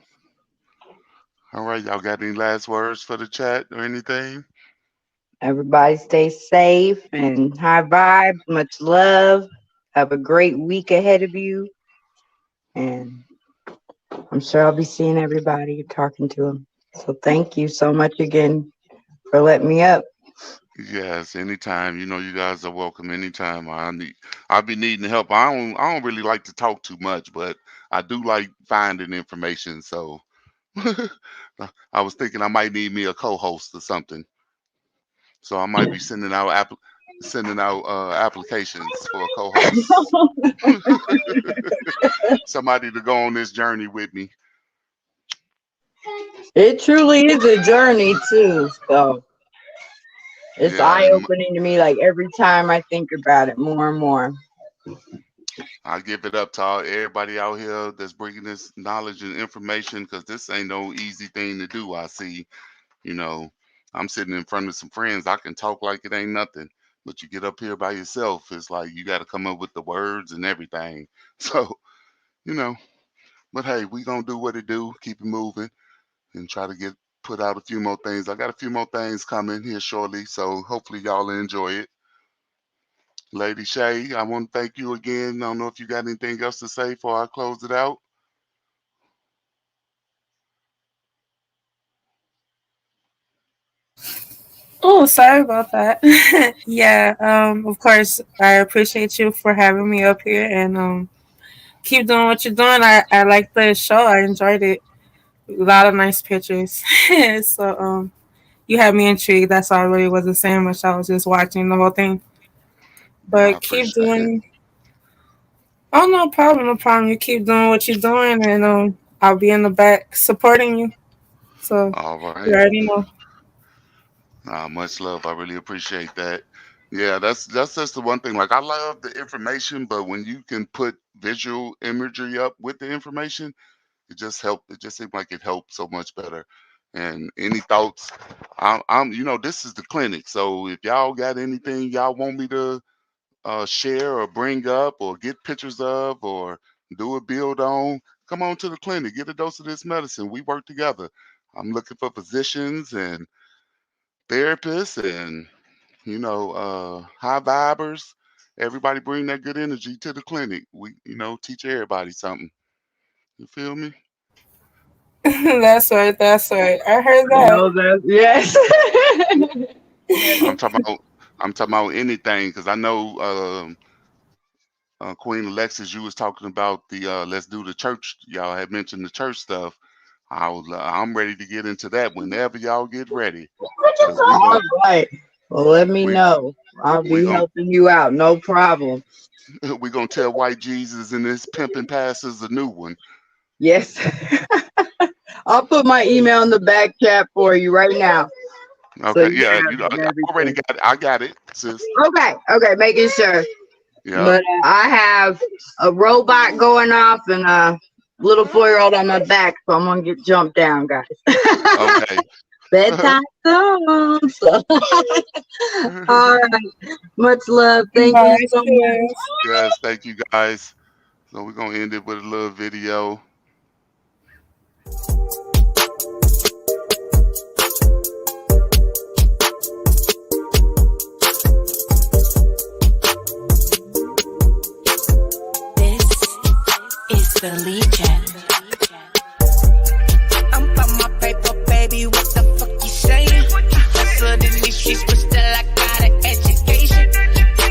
All right, y'all got any last words for the chat or anything? Everybody stay safe and high vibes. Much love. Have a great week ahead of you. And I'm sure I'll be seeing everybody and talking to them. So thank you so much again for letting me up. Yes, anytime. You guys are welcome anytime. I'll be needing help. I don't really like to talk too much, but I do like finding information. So I was thinking I might need me a co-host or something. So I might be sending out applications for a co-host. Somebody to go on this journey with me. It truly is a journey too. So it's Yeah, eye and opening to me like every time I think about it more and more. I give it up to everybody out here that's bringing this knowledge and information, because this ain't no easy thing to do. I see, you know, I'm sitting in front of some friends. I can talk like it ain't nothing, but you get up here by yourself, it's like you got to come up with the words and everything. So, you know, but hey, we gonna do what it do, keep it moving, and try to put out a few more things. I got a few more things coming here shortly, so hopefully y'all enjoy it. Lady Shay, I want to thank you again. I don't know if you got anything else to say before I close it out. Oh, sorry about that. Yeah, of course, I appreciate you for having me up here, and keep doing what you're doing. I like the show. I enjoyed it. A lot of nice pictures. So you had me intrigued. That's why I really wasn't saying much. I was just watching the whole thing. I But keep appreciate it. doing. Oh, no problem, no problem. You keep doing what you're doing, and I'll be in the back supporting you. So All you right. already know. Much love. I really appreciate that. Yeah, that's just the one thing. Like I love the information, but when you can put visual imagery up with the information, it just helped. It just seemed like it helped so much better. And any thoughts? This is the clinic. So if y'all got anything y'all want me to share or bring up or get pictures of or do a build on, come on to the clinic. Get a dose of this medicine. We work together. I'm looking for physicians and therapists and high vibers. Everybody bring that good energy to the clinic. We teach everybody something. You feel me? That's right. That's right. I heard that. No, that yes. I'm talking about anything because I know Queen Alexis, you was talking about the let's do the church. Y'all had mentioned the church stuff. I'm ready to get into that whenever y'all get ready, because All right. Well, let me we know. I'll we be gonna helping you out. No problem. we gonna tell white Jesus and this pimping pastor's a new one. Yes. I'll put my email in the back chat for you right now. So Okay, you yeah, have I already everything. got it. I got it, sis. Okay, making sure. Yeah. But I have a robot going off and a little 4-year-old on my back, so I'm gonna get jumped down, guys. Okay. Bedtime song. So. All right. Much love. Thank you Nice. so much. Yes, thank you guys. So we're gonna end it with a little video. This is the Legion. I'm on my paper, baby. What the fuck you saying? Hustler in these streets, but still I got an education.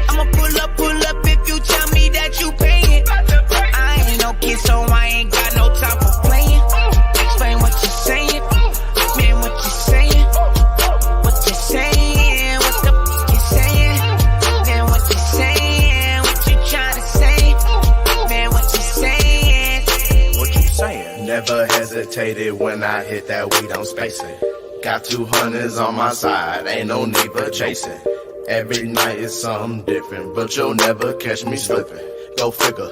I'ma pull up if you tell me that you paying. I ain't no kid, so I ain't got no time for playing. Explain what you're saying, man. What you saying? What you saying? What the fuck you saying? Man, what you saying? What you trying to say? Man, what you saying? What you saying? Never hesitated when I hit that weed, I'm spacing. Got 200s on my side, ain't no need for chasing. Every night is something different, but you'll never catch me slipping. Go figure,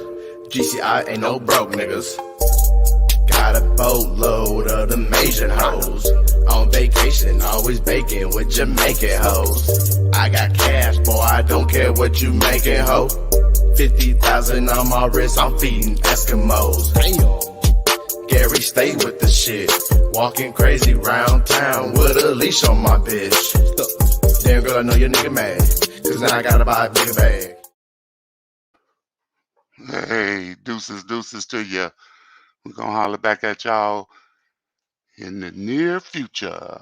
GCI ain't no broke niggas. Got a boatload of the Asian hoes. On vacation, always baking with Jamaican hoes. I got cash, boy, I don't care what you making, ho. 50,000 on my wrist, I'm feeding Eskimos. Damn. Gary, stay with the shit. Walking crazy round town with a leash on my bitch. Damn girl, I know your nigga mad, cause now I gotta buy a bigger bag. Hey, deuces to you. We're gonna holler back at y'all in the near future.